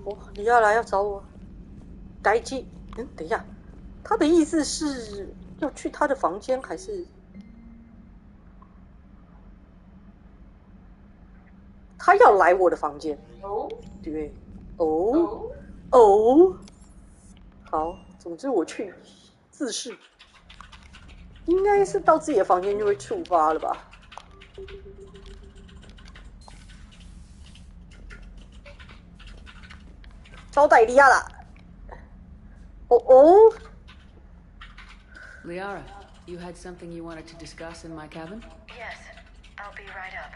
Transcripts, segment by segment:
哦，你要来要找我？待机。等一下，他的意思是要去他的房间，还是他要来我的房间？哦，对，哦，好，总之我去自视，应该是到自己的房间就会触发了吧？招待利亚啦！哦。Liara, you had something you wanted to discuss in my cabin? Yes, I'll be right up.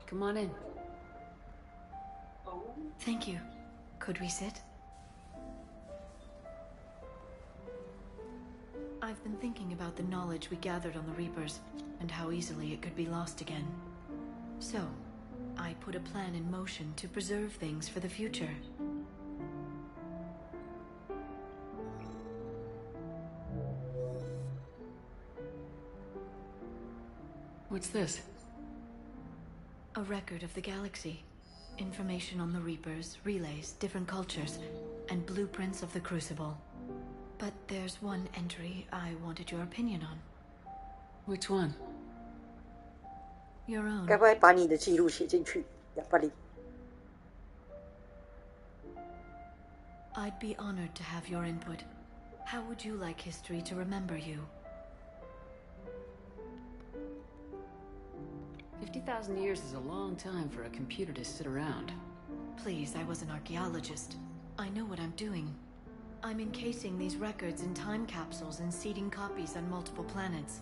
Come on in. oh. Thank you. Could we sit? I've been thinking about the knowledge we gathered on the Reapers, and how easily it could be lost again. So, I put a plan in motion to preserve things for the future. What's this? A record of the galaxy. Information on the Reapers, relays, different cultures, and blueprints of the Crucible. But there's one entry I wanted your opinion on. Which one? Your own. 该不该把你的记录写进去？亚巴里。I'd be honored to have your input. How would you like history to remember you? 50,000 years is a long time for a computer to sit around. Please, I was an archaeologist. I know what I'm doing. I'm encasing these records in time capsules and seeding copies on multiple planets.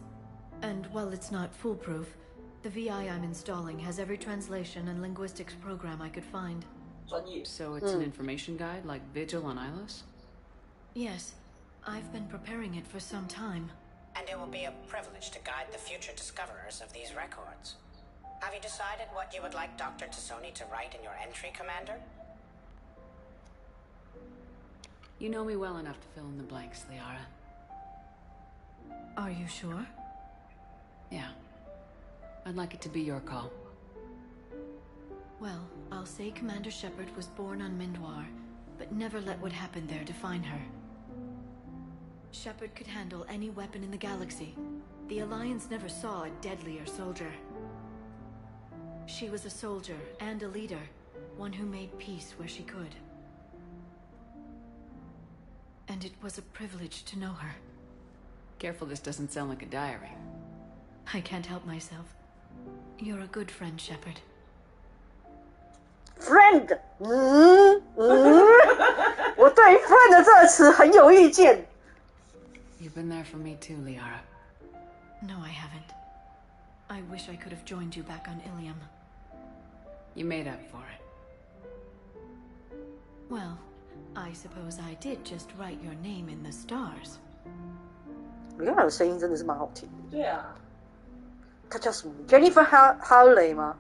And while it's not foolproof, the VI I'm installing has every translation and linguistics program I could find. 专业。 So it's an information guide like Vigil on Ilos? Yes, I've been preparing it for some time. And it will be a privilege to guide the future discoverers of these records. Have you decided what you would like Dr. Tassoni to write in your entry, Commander? You know me well enough to fill in the blanks, Liara. Are you sure? Yeah. I'd like it to be your call. Well, I'll say Commander Shepard was born on Mindoir, but never let what happened there define her. Shepard could handle any weapon in the galaxy. The Alliance never saw a deadlier soldier. She was a soldier and a leader, one who made peace where she could. And it was a privilege to know her. Careful this doesn't sound like a diary. I can't help myself. You're a good friend, Shepard. Friend，我对 friend 这个词很有意见。You've been there for me too, Liara. No, I haven't. I wish I could have joined you back on Ilium. You made up for it. Well, I suppose I did just write your name in the stars. 李亚的声音真的是蛮好听的。对啊，她叫什么 ？Jennifer Hawley 吗？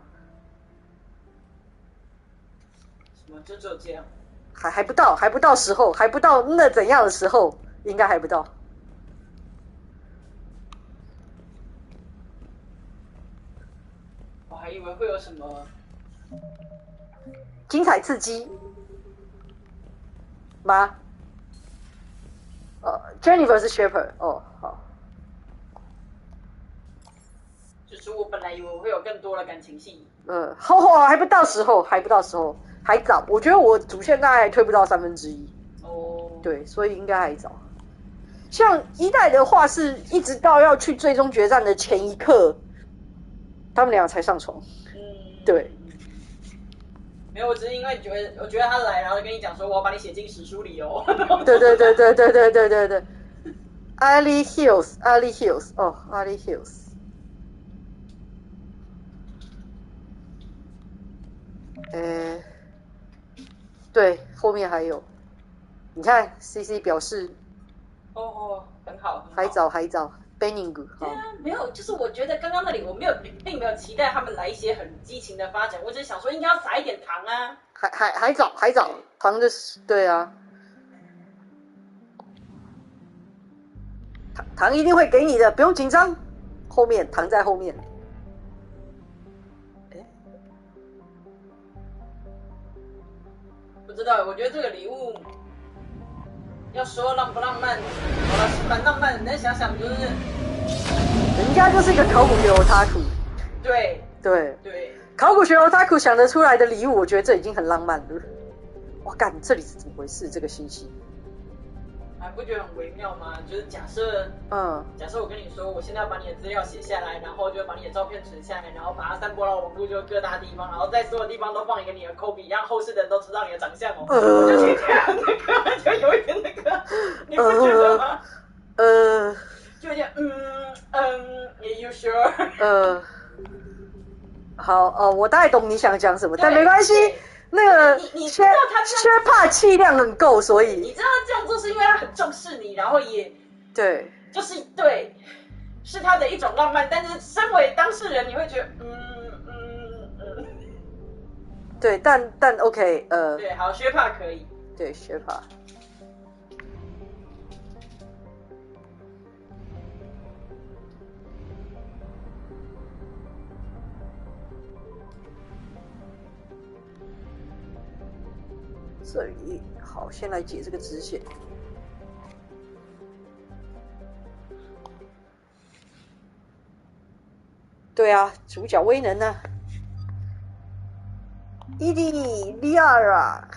什么就只有这样。还不到时候，还不到那怎样的时候，应该还不到。我还以为会有什么。精彩刺激吗？Jennifer 是 Shepard 哦，好。就是我本来以为我会有更多的感情戏。还不到时候，还早。我觉得我主线大概还推不到1/3。哦。对，所以应该还早。像一代的话，是一直到要去最终决战的前一刻，他们俩才上床。对。没有，我只是因为我觉得他来，然后跟你讲说我要把你写进史书里哦。对。Ali Hills，哦 ，Ali Hills。对，后面还有，你看 CC 表示，很好，还早 ，Benning 对啊，没有，就是我觉得刚刚那里我并没有期待他们来一些很激情的发展，我只是想说应该要撒一点糖啊。还早，糖的是对啊。糖一定会给你的，不用紧张。后面糖在后面。不知道，我觉得这个礼物要说浪不浪漫，好了，是蛮浪漫的。但想想就是，人家就是一个考古学otaku。对对对，考古学otaku想得出来的礼物，我觉得这已经很浪漫了。哇，干，这里是怎么回事？这个信息。还不觉得很微妙吗？就是假设我跟你说，我现在要把你的资料写下来，然后就把你的照片存下来，然后把它散播到网络，就各大地方，然后在所有地方都放一个你的 copy， 让后世的人都知道你的长相哦。我就听起来很那个，就有一点那个，你不觉得吗？就有点you sure？好我大概懂你想讲什么，但没关系。那个你知道他缺怕气量很够，所以你知道他这样做是因为他很重视你，然后也对，就是对，是他的一种浪漫。但是身为当事人，你会觉得对，但 OK 对，好，薛怕可以，对，薛怕。这里好，先来解这个支线。对啊，主角威能呢？伊蒂利亚拉。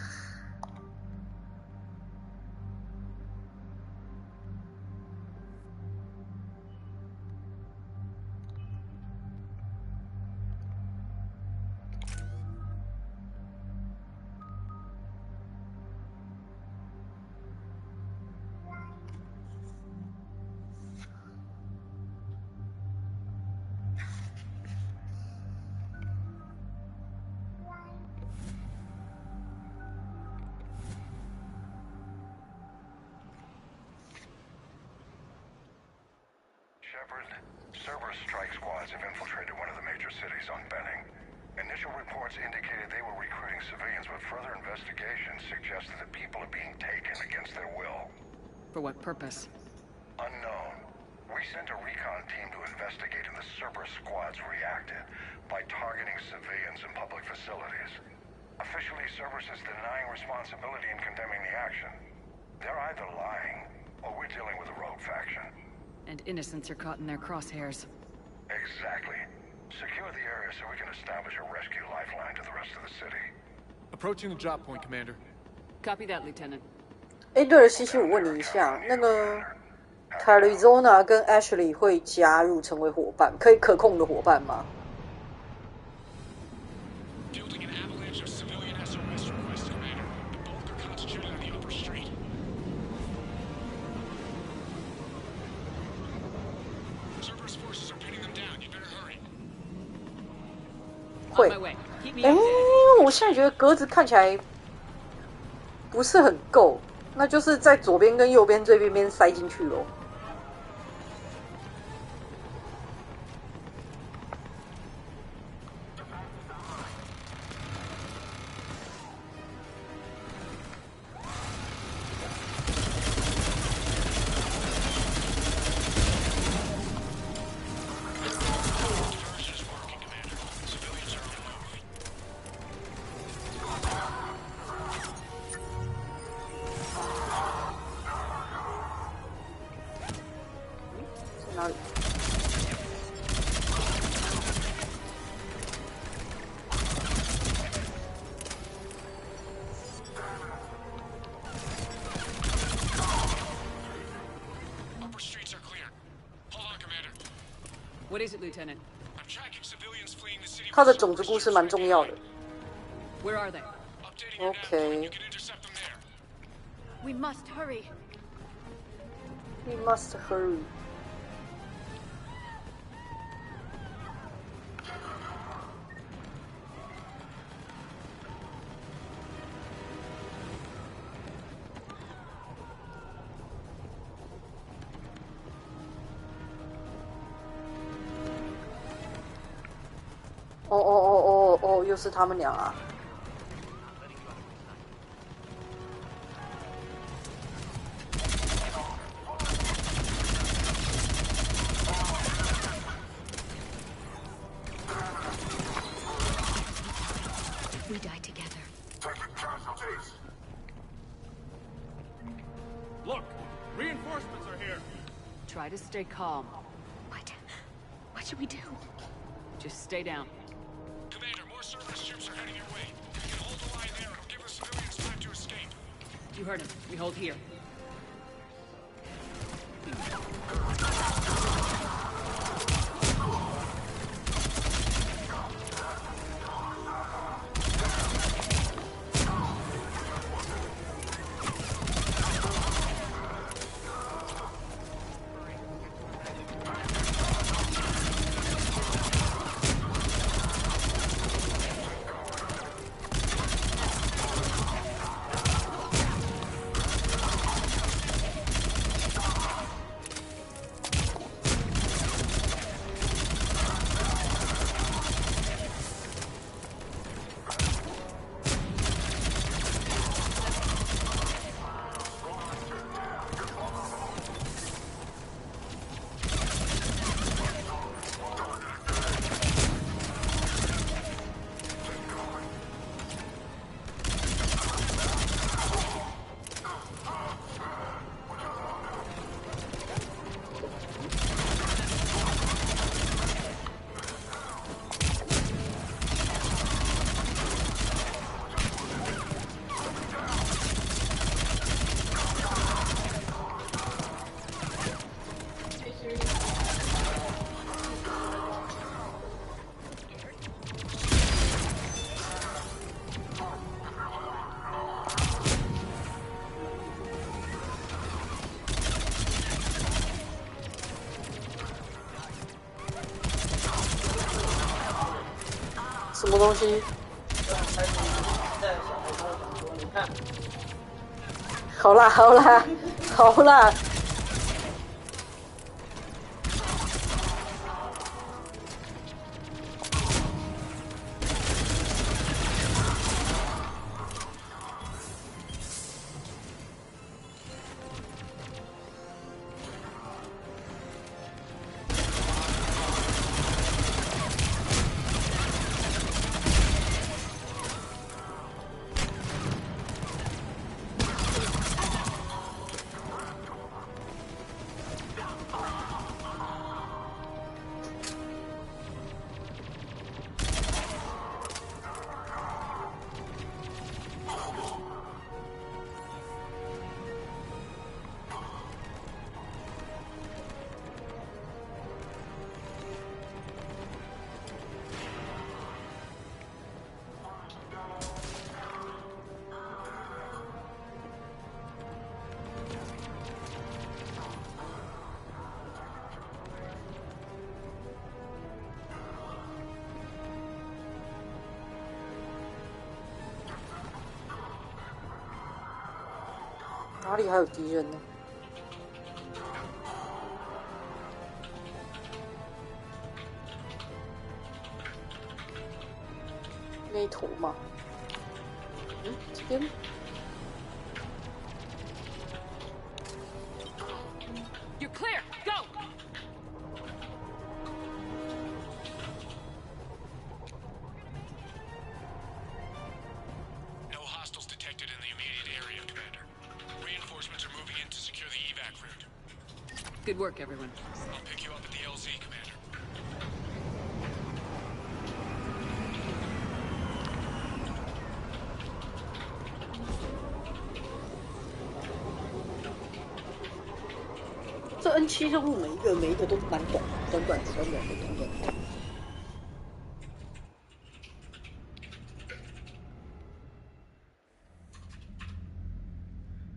Cerberus strike squads have infiltrated one of the major cities on Benning. Initial reports indicated they were recruiting civilians, but further investigation suggested that people are being taken against their will. For what purpose? Unknown. We sent a recon team to investigate, and the Cerberus squads reacted by targeting civilians and public facilities. Officially, Cerberus is denying responsibility and condemning the action. They're either lying, or we're dealing with a rogue faction. And innocents are caught in their crosshairs. Exactly. Secure the area so we can establish a rescue lifeline to the rest of the city. Approaching the drop point, Commander. Copy that, Lieutenant. 哎，对了，西西，我问你一下，那个 Arizona 跟 Ashley 会加入成为伙伴，可控的伙伴吗？ Fielding an avalanche of civilian SOS requests, Commander. The bulk are concentrated on the upper street. Cerberus forces are pinning them down. You better hurry. 会。 On my way. Keep me 哎 updated.，我现在觉得格子看起来不是很够，那就是在左边跟右边这边塞进去咯。哪里？ Upper streets are clear. Hold on, Commander. What is it, Lieutenant? I'm tracking civilians fleeing the city. 他的种子故事蛮重要的。 Where are they? Updating your nav point. Okay. You can intercept them there. We must hurry. We must hurry. 哦，又是他们俩啊！ Look, reinforcements are here. Try to stay calm. What should we do? Just stay down. Commander, more Cerberus ships are heading your way. You can hold the line there. It'll give the civilians time to escape. You heard him. We hold here.什么东西？好啦好啦好啦！哪里还有敌人呢？那一头吗？嗯，这边。You're clear. Go. No hostiles detected in the immediate area, Commander. Reinforcements are moving in to secure the evac route. Good work, everyone. I'll pick you up at the LZ, Commander. 这 N7任务每一个都蛮短的。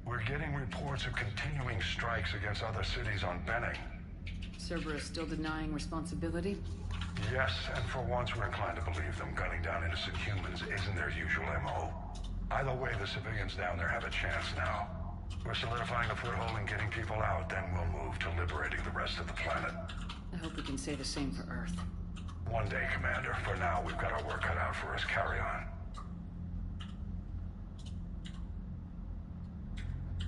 We're getting reports of continuing strikes against other cities on Benning. Cerberus still denying responsibility? Yes, and for once we're inclined to believe them. Gunning down innocent humans isn't their usual MO. Either way, the civilians down there have a chance now. We're solidifying a foothold and getting people out, then we'll move to liberating the rest of the planet. I hope we can say the same for Earth. One day, Commander. For now, we've got our work cut out for us. Carry on.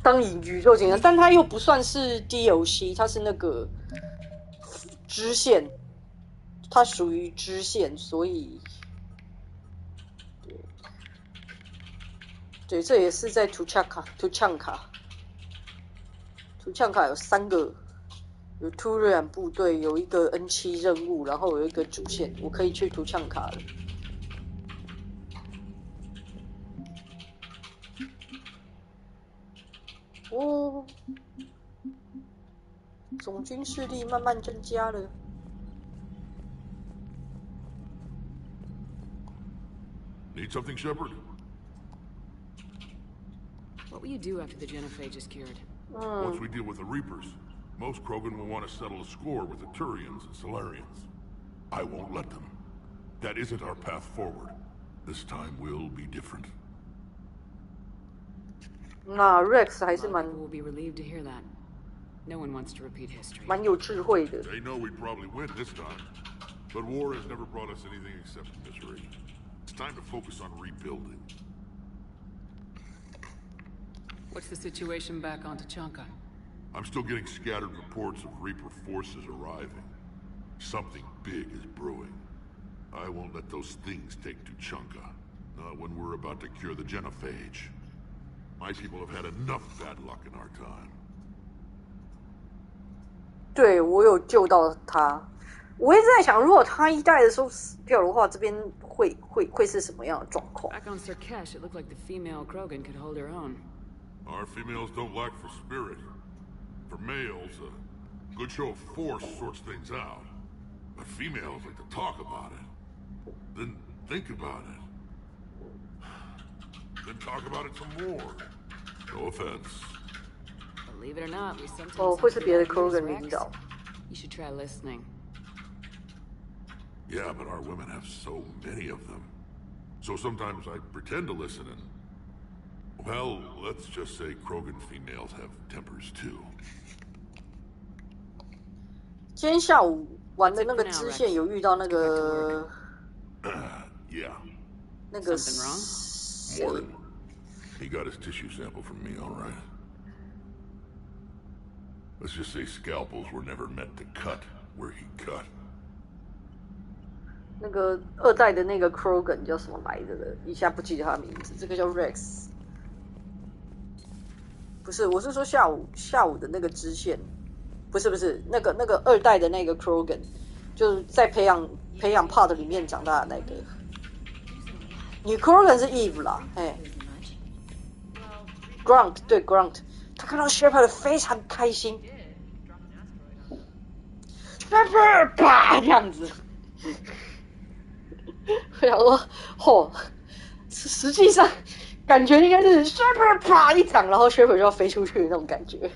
当以宇宙警察，但它又不算是 DLC， 它是那个支线，它属于支线，所以对，这也是在图呛卡。图像卡有3个，有突然部队，有一个 N7 任务，然后有一个主线，我可以去图像卡了。哦，总军势力慢慢增加了。Need something, Shepard? What will you do after the genophage is cured? Once we deal with the Reapers, most Krogan will want to settle a score with the Turians and Solarians. I won't let them. That isn't our path forward. This time will be different. 那 Rex 还是 will be relieved to hear that. No one wants to repeat history. 蛮有智慧的。 They know we'd probably win this time, but war has never brought us anything except misery. It's time to focus on rebuilding. What's the situation back on Tuchanka? I'm still getting scattered reports of Reaper forces arriving. Something big is brewing. I won't let those things take Tuchanka. Not when we're about to cure the genophage. My people have had enough bad luck in our time. 对，我有救到他。我一直在想，如果他1代的时候死掉的话，这边会是什么样的状况 Back on Surkesh, it looked like the female Krogan could hold her own. Our females don't lack for spirit. For males, a good show of force sorts things out. But females like to talk about it. Then think about it. Then talk about it some more. No offense. Believe it or not, we sometimes 哦，会是别的 have to hear Krogan Rex. 领导。 You should try listening. Yeah, but our women have so many of them. So sometimes I pretend to listen and... Well, let's just say Krogan females have tempers too. 今天下午玩的那个支线有遇到那个 Yeah. 那个 Something wrong? Warren. He got his tissue sample from me, all right. Let's just say scalpels were never meant to cut where he cut. 那个2代的那个 Krogan 叫什么来着的？一下不记得他的名字。这个叫 Rex。不是，我是说下午的那个支线，不是那个2代的那个 Krogan， 就是在培养 Pod 里面长大的那个。女 Krogan 是 Eve 啦，嘿 ，Grunt 对 Grunt， 他看到 Shepard 非常开心 ，Shepard 啪这样子。我想说，嚯，实际上感觉应该是 Shepard 啪一掌，然后 Shepard 就要飞出去的那种感觉。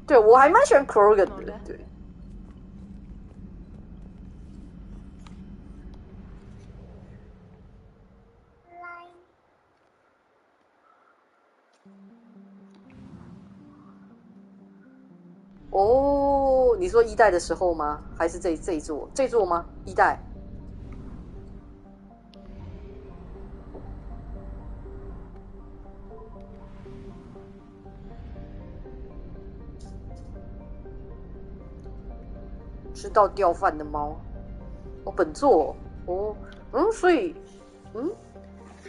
对，我还蛮喜欢 Krogan 的，对。哦，你说1代的时候吗？还是这一座吗？1代。知道掉饭的猫。哦，本作哦，所以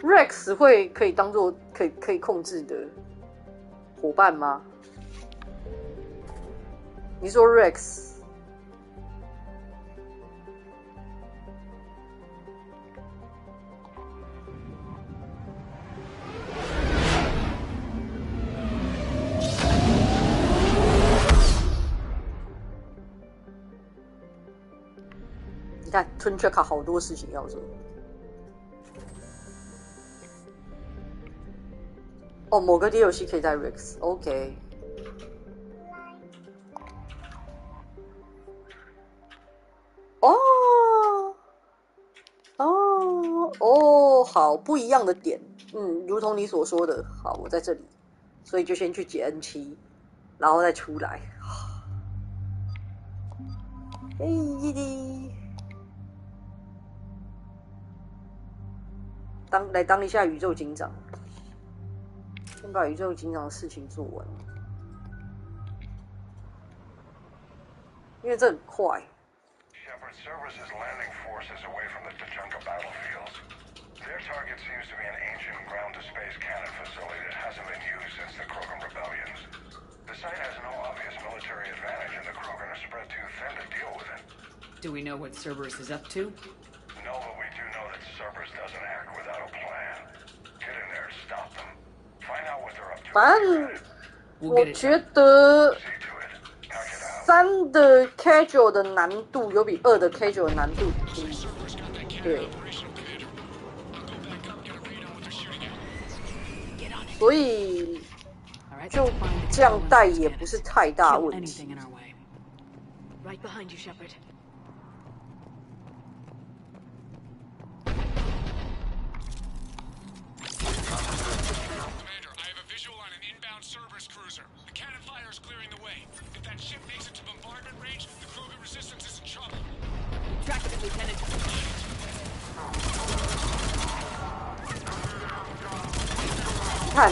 ，Rex 可以当做可以控制的伙伴吗？你说 Rex？ 你看吞却卡好多事情要做。哦，某个 DLC 可以带 Rex，OK。好，不一样的点，如同你所说的，好，我在这里，所以就先去解 N7，然后再出来。当一下宇宙警长，先把宇宙警长的事情做完，因为这很快。Shepard services landing forces away from the Tuchanka battlefields. Do we know what Cerberus is up to? No, but we do know that Cerberus doesn't act without a plan. Get in there and stop them. Find out what they're up to. 反正我觉得3的 casual 的难度有比2的 casual 的难度低。对。所以就这样带也不是太大问题。Right behind you, Shepard. Commander, I have a visual on an inbound Cerberus cruiser. The cannon fire is clearing the way. If that ship makes it to bombardment range, the Krogan resistance is in trouble. Track it, Lieutenant. 看，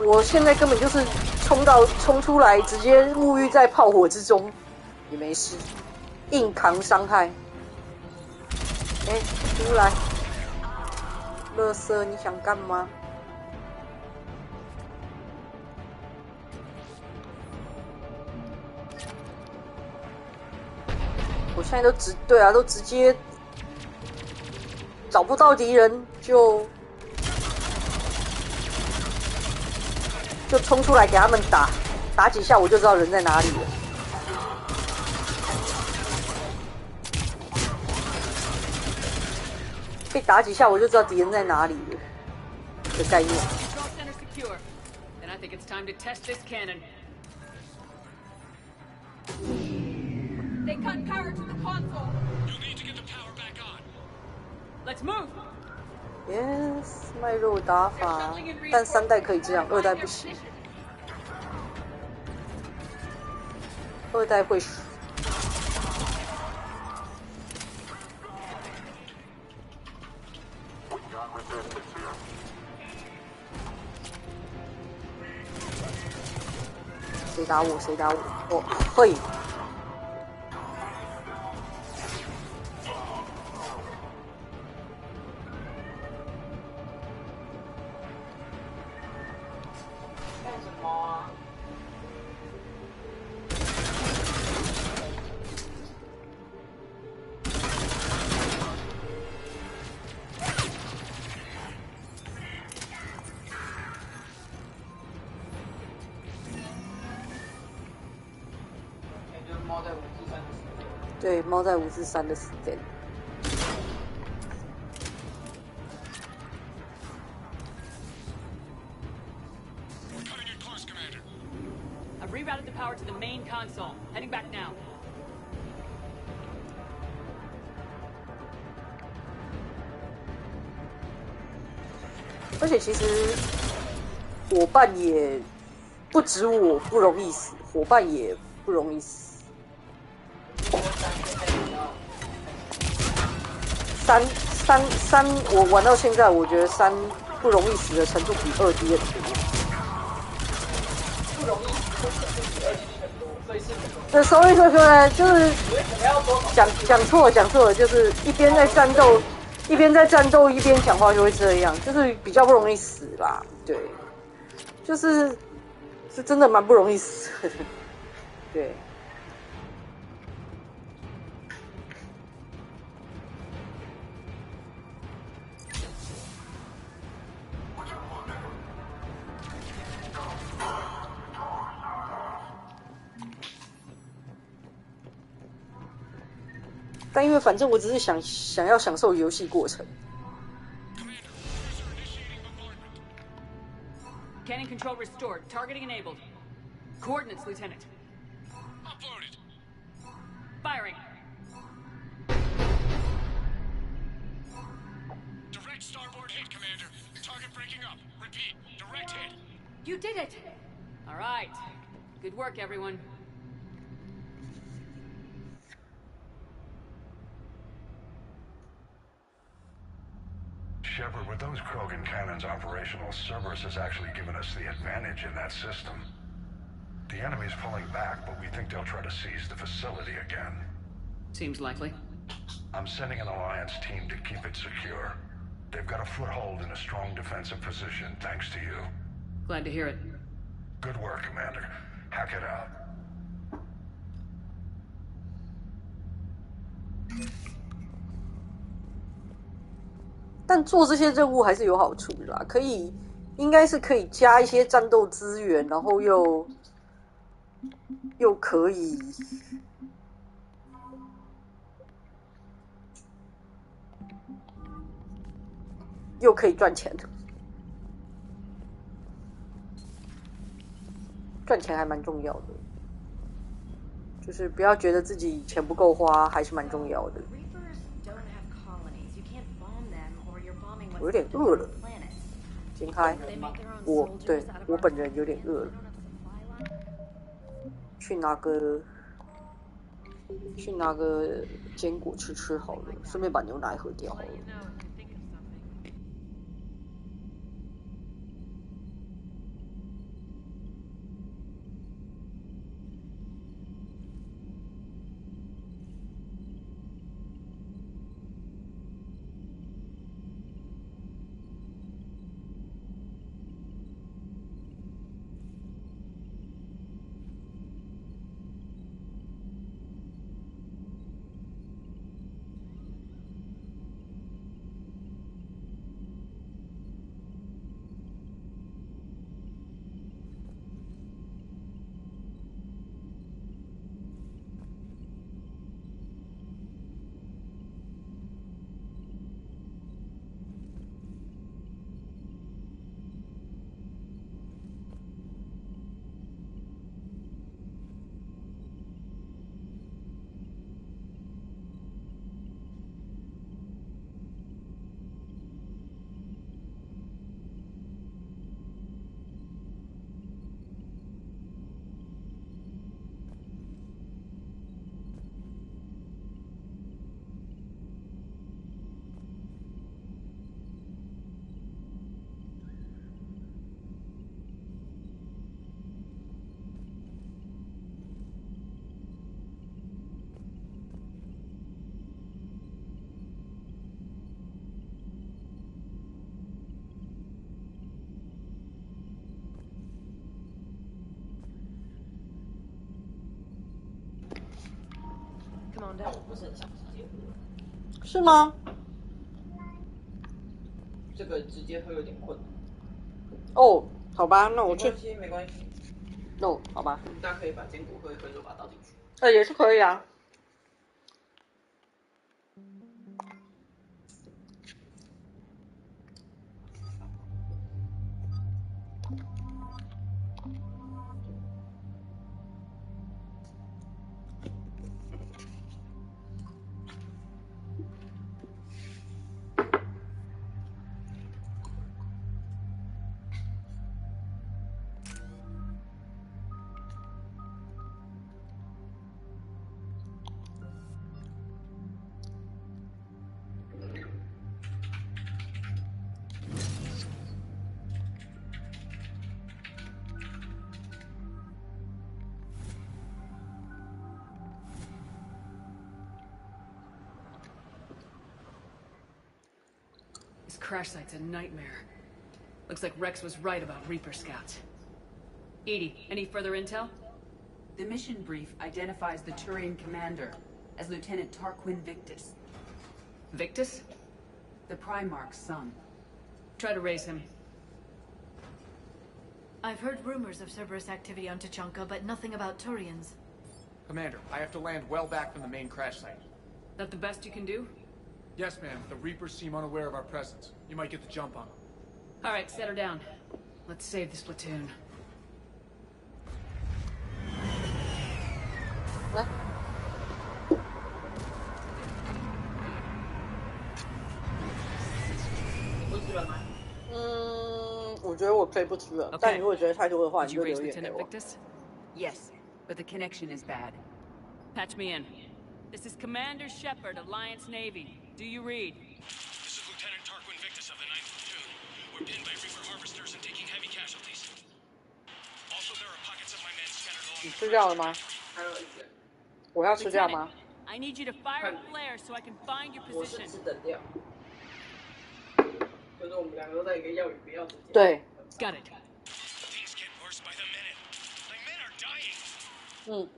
我现在根本就是冲出来，直接沐浴在炮火之中，也没事，硬扛伤害。哎，出来，垃圾，你想干嘛？我现在都直接找不到敌人就冲出来给他们打几下，我就知道人在哪里了。被打几下，我就知道敌人在哪里了的概念。They cut power to the console. You'll need to get the power back on. Let's move. Yes， 卖肉打法，但3代可以这样，2代不行。2代会输。谁打我？谁打我？哦，嘿。对，猫在543的 stand。I've rerouted the power to the main console. Heading back now. 而且其实伙伴也不止我不容易死，伙伴也不容易死。三，我玩到现在，我觉得3不容易死的程度比2低很多。不容易死的程度比2低很多，所以是。sorry，就是讲错了，就是一边在战斗一边讲话就会这样，就是比较不容易死啦。对，是真的蛮不容易死的，对。但因为反正我只是想要享受游戏过程。Cannon control restored. Targeting enabled. Coordinates, Lieutenant. Uploaded. Firing. Direct starboard hit, Commander. Target breaking up. Repeat. Direct hit. You did it! All right. Good work, everyone. Shepard, with those Krogan cannons operational, Cerberus has actually given us the advantage in that system. The enemy's pulling back, but we think they'll try to seize the facility again. Seems likely. I'm sending an Alliance team to keep it secure. They've got a foothold in a strong defensive position, thanks to you. Glad to hear it. Good work, Commander. Hack it out. 但做这些任务还是有好处的啦，应该是可以加一些战斗资源，然后又可以赚钱，赚钱还蛮重要的，就是不要觉得自己钱不够花，还是蛮重要的。我有点饿了，先开。我本人有点饿了，去拿个坚果吃好了，顺便把牛奶喝掉好了。但我不是很想直接喝。是吗？这个直接喝有点困难。哦，好吧，那我去。没关系。哦，好吧。大家可以把坚果喝一喝，就把它倒进去。也是可以啊。This crash site's a nightmare. Looks like Rex was right about Reaper scouts. EDI, any further intel? The mission brief identifies the Turian commander as Lieutenant Tarquin Victus. Victus? The Primarch's son. Try to raise him. I've heard rumors of Cerberus activity on Tuchanka, but nothing about Turians. Commander, I have to land well back from the main crash site. That the best you can do? Yes, ma'am. The Reapers seem unaware of our presence. You might get the jump on them. All right, set her down. Let's save this platoon. What? 我觉得我可以不吃了，但你如果觉得太多的话，你就留言给我。Yes, but the connection is bad. Patch me in. This is Commander Shepard, Alliance Navy. Do you read? This is Lieutenant Tarquin Victus of the 9th Platoon. We're pinned by Reaper harvesters and taking heavy casualties. Also, there are pockets of my men scattered along the 你吃掉了吗？我要吃掉吗？ I need you to fire a flare so I can find your 我是 position. 吃等掉。就是我们两个都在一个要与不要之间。对。Got it. Things get worse by the minute. My men are dying.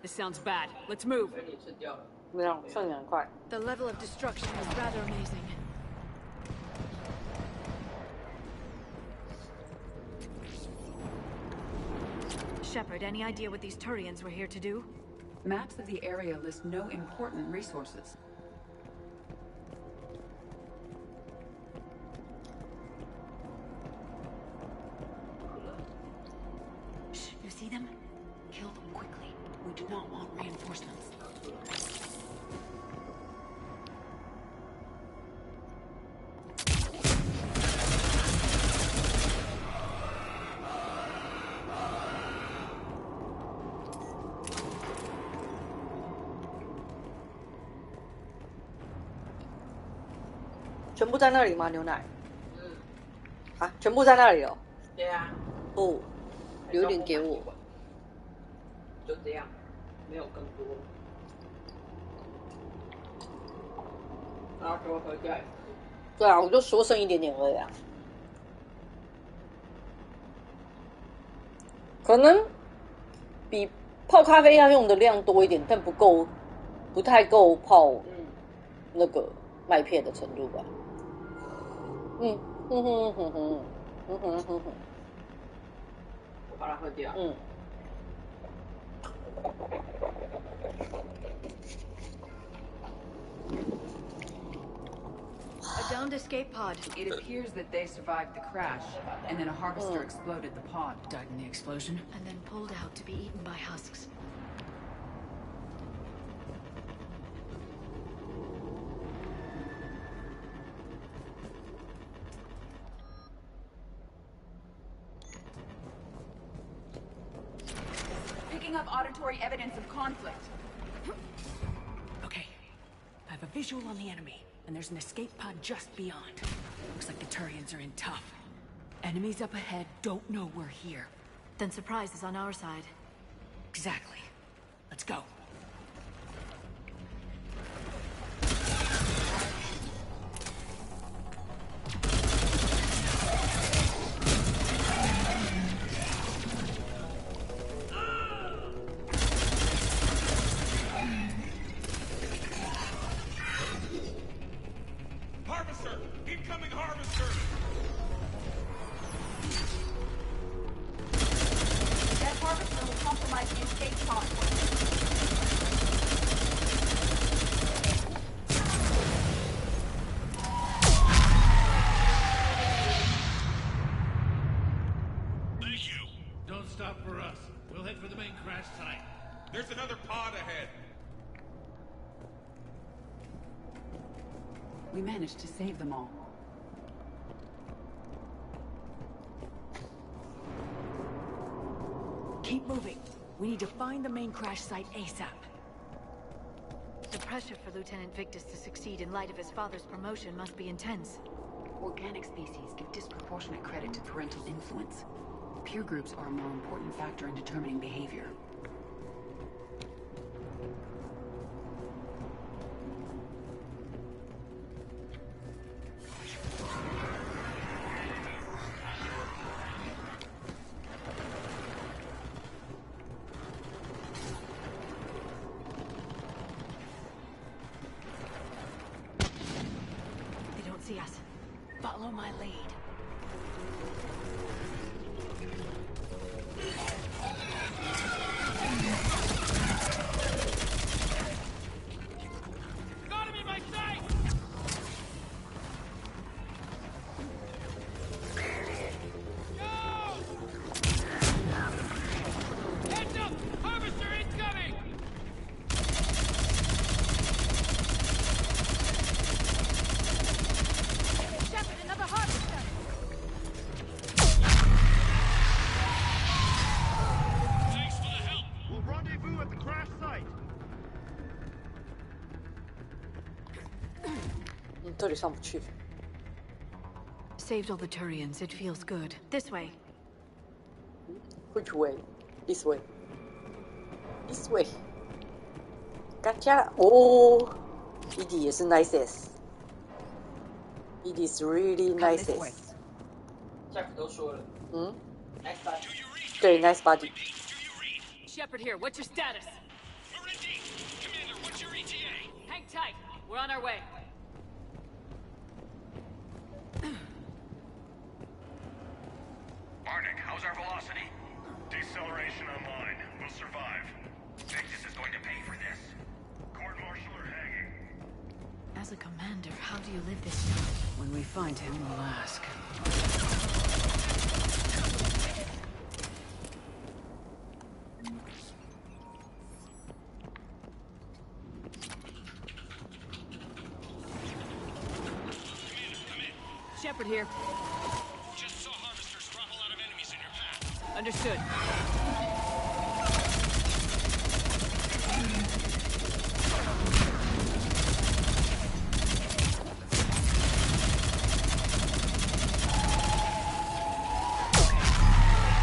This sounds bad. Let's move. 被你吃掉了。没有，算你很快。The level of destruction is rather amazing. Shepard, any idea what these Turians were here to do? Maps of the area list no important resources. Shh, you see them? Kill them quickly. We do not want reinforcements.全部在那里吗？牛奶？啊，全部在那里哦。对啊。哦，留点给我。就这样，没有更多。然后给我喝掉。对啊，我就说剩一点点而已啊。可能比泡咖啡要用的量多一点，但不太够泡那个麦片的程度吧。我把它喝掉。A downed escape pod. It appears that they survived the crash, and then a harvester exploded the pod. Died in the explosion? And then pulled out to be eaten by husks. Picking up auditory evidence of conflict. Okay. I have a visual on the enemy, and there's an escape pod just beyond. Looks like the Turians are in tough. Enemies up ahead don't know we're here. Then surprise is on our side. Exactly. Let's go. Harvester! Incoming harvester! That harvester will compromise the escape pod. Thank you. Don't stop for us. We'll head for the main crash site. There's another pod ahead. We managed to save them all. Keep moving. We need to find the main crash site ASAP. The pressure for Lieutenant Victus to succeed in light of his father's promotion must be intense. Organic species give disproportionate credit to parental influence. Peer groups are a more important factor in determining behavior. They don't see us. Follow my lead. Got him in my sight! Go! Heads up! Harvester incoming! Shepard, another harvester! Thanks for the help! We'll rendezvous at the crash site. 这里上不去。 Saved all the Turians. It feels good. This way. Which way? This way. This way. 干家了哦 ，ED 也是 nice ass。ED is really nice this way. ass。下次都说了。Nice body。对 ，nice body。 Shepard here, what's your status? We're in deep. Commander, what's your ETA? tight. We're on our way. Arnik, how's our velocity? Deceleration online. We'll survive. Victus is going to pay for this. Court-martial or hanging? As a commander, how do you live this down? When we find him, we'll ask. Shepard here. Just saw harvesters drop a lot of enemies in your path. Understood.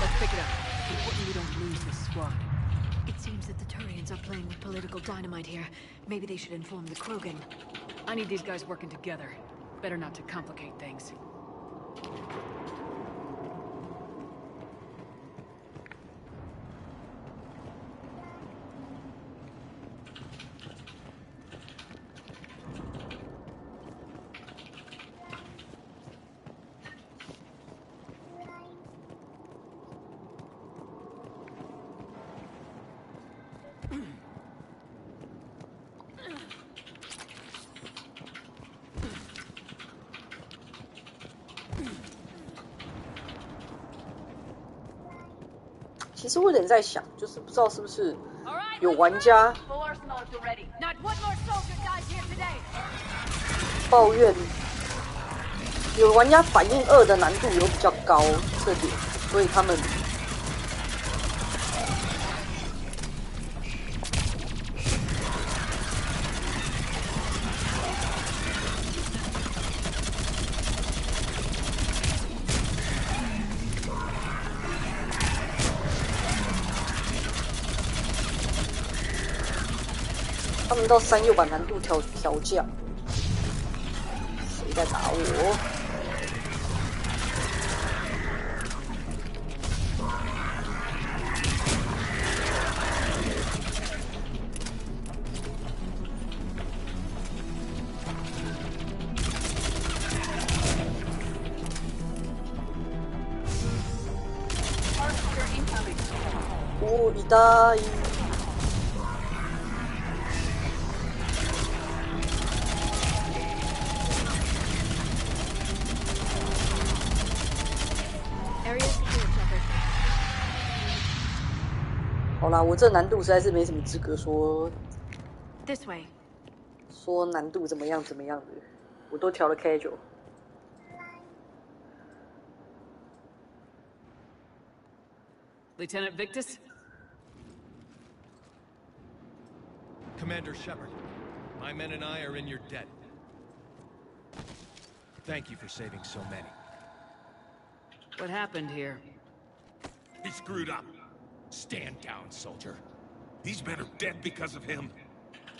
Let's pick it up. Important we don't lose this squad. It seems that the Turians are playing with political dynamite here. Maybe they should inform the Krogan. I need these guys working together. Better not to complicate things.其实我有点在想，就是不知道是不是有玩家抱怨，有玩家反映2的难度有比较高这点，所以他们到3又把难度调降。谁在打我？哦，一大一。好啦，我这难度实在是没什么资格说。This way. 说难度怎么样的，我都调了 casual。Lieutenant Victus? Commander Shepard, my men and I are in your debt. Thank you for saving so many. What happened here? He screwed up. Stand down, soldier. These men are dead because of him.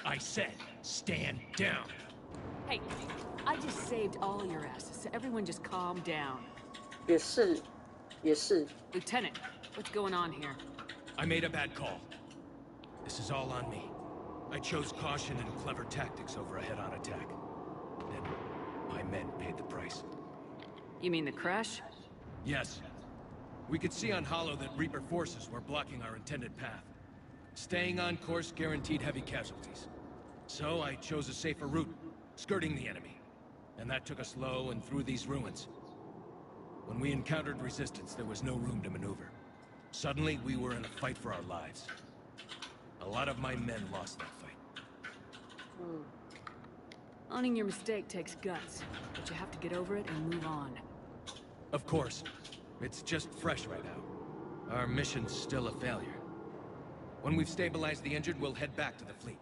I said, stand down. Hey, I just saved all your asses, so everyone just calm down. 也是。Lieutenant, what's going on here? I made a bad call. This is all on me. I chose caution and clever tactics over a head-on attack. And my men paid the price. You mean the crash? Yes. We could see on Hollow that Reaper forces were blocking our intended path. Staying on course guaranteed heavy casualties. So I chose a safer route, skirting the enemy. And that took us low and through these ruins. When we encountered resistance, there was no room to maneuver. Suddenly, we were in a fight for our lives. A lot of my men lost that fight. Owning your mistake takes guts, but you have to get over it and move on. Of course. It's just fresh right now. Our mission's still a failure. When we've stabilized the injured, we'll head back to the fleet.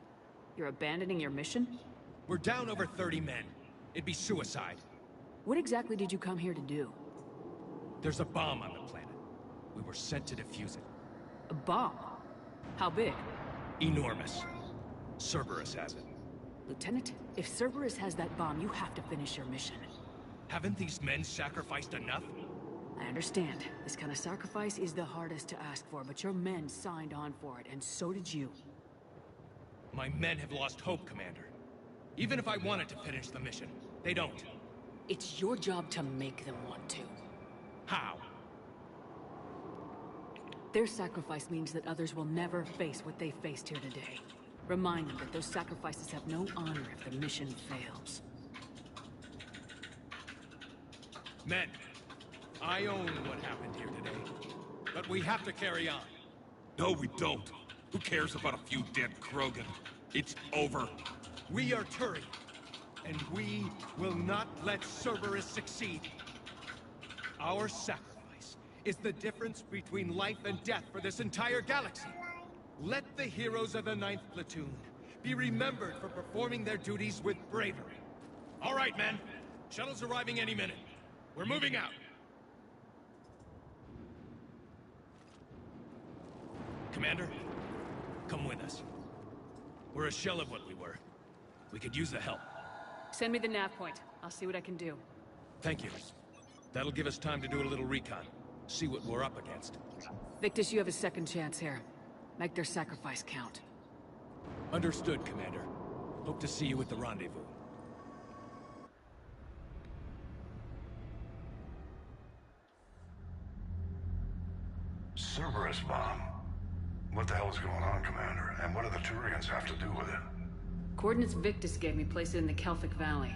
You're abandoning your mission? We're down over 30 men. It'd be suicide. What exactly did you come here to do? There's a bomb on the planet. We were sent to defuse it. A bomb? How big? Enormous. Cerberus has it. Lieutenant, if Cerberus has that bomb, you have to finish your mission. Haven't these men sacrificed enough? I understand. This kind of sacrifice is the hardest to ask for, but your men signed on for it, and so did you. My men have lost hope, Commander. Even if I wanted to finish the mission, they don't. It's your job to make them want to. How? Their sacrifice means that others will never face what they faced here today. Remind them that those sacrifices have no honor if the mission fails. Men, I own what happened here today. But we have to carry on. No, we don't. Who cares about a few dead Krogan? It's over. We are Turian, and we will not let Cerberus succeed. Our sacrifice is the difference between life and death for this entire galaxy. Let the heroes of the 9th Platoon be remembered for performing their duties with bravery. All right, men. Shuttle's arriving any minute. We're moving out. Commander, come with us. We're a shell of what we were. We could use the help. Send me the nav point. I'll see what I can do. Thank you. That'll give us time to do a little recon. See what we're up against. Victus, you have a second chance here. Make their sacrifice count. Understood, Commander. Hope to see you at the rendezvous. Cerberus bomb. What the hell is going on, Commander? And what do the Turians have to do with it? Coordinates Victus gave me place it in the Kelphic Valley.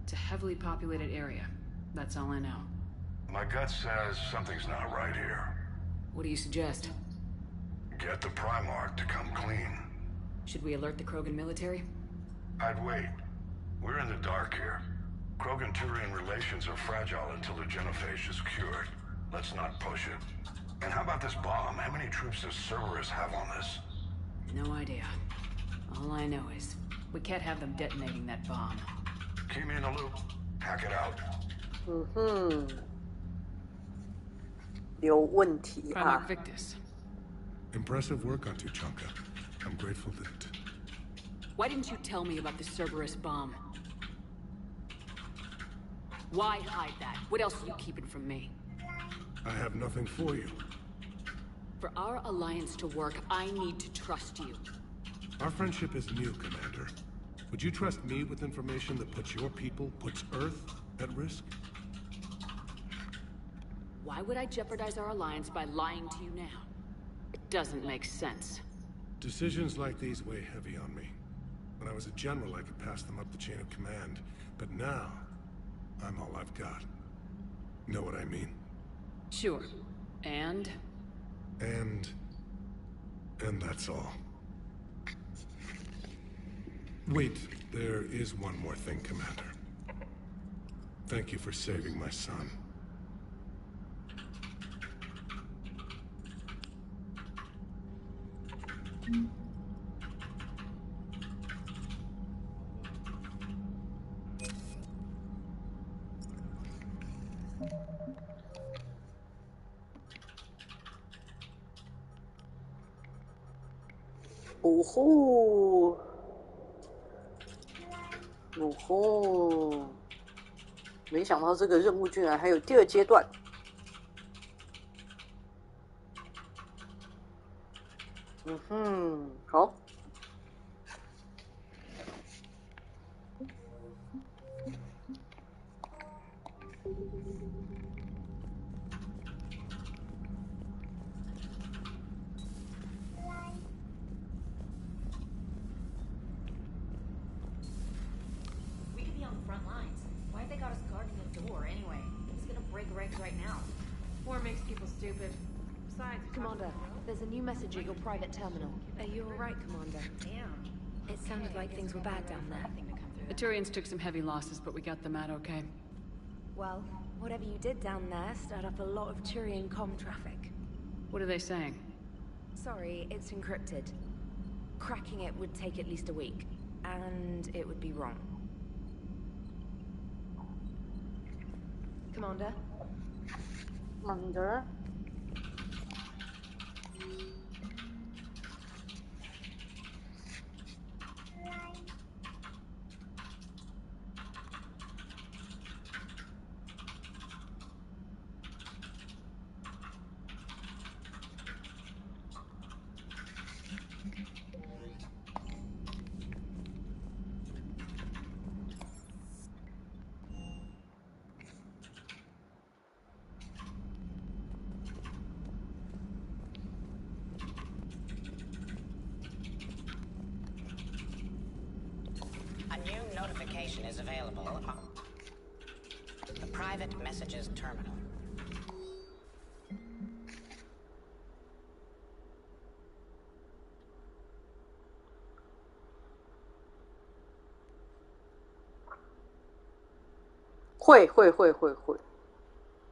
It's a heavily populated area. That's all I know. My gut says something's not right here. What do you suggest? Get the Primarch to come clean. Should we alert the Krogan military? I'd wait. We're in the dark here. Krogan-Turian relations are fragile until the genophage is cured. Let's not push it. And how about this bomb? How many troops does Cerberus have on this? No idea. All I know is, we can't have them detonating that bomb. Keep me in the loop. Hack it out. 有问题啊。 Primarch Victus. Impressive work on Tuchanka. I'm grateful that... Why didn't you tell me about the Cerberus bomb? Why hide that? What else are you keeping from me? I have nothing for you. For our alliance to work, I need to trust you. Our friendship is new, Commander. Would you trust me with information that puts your people, puts Earth, at risk? Why would I jeopardize our alliance by lying to you now? It doesn't make sense. Decisions like these weigh heavy on me. When I was a general, I could pass them up the chain of command. But now, I'm all I've got. Know what I mean? Sure. And that's all. Wait, there is one more thing, Commander. Thank you for saving my son.哦吼，哦吼！没想到这个任务居然还有第二阶段。嗯哼，好。Commander, there's a new message at your private terminal. Are you alright, Commander? Yeah. It sounded like things were bad down there. The Turians took some heavy losses, but we got them out okay. Well, whatever you did down there stirred up a lot of Turian comm traffic. What are they saying? Sorry, it's encrypted. Cracking it would take at least a week, and it would be wrong. Commander? Commander? notification is available on the private messages terminal.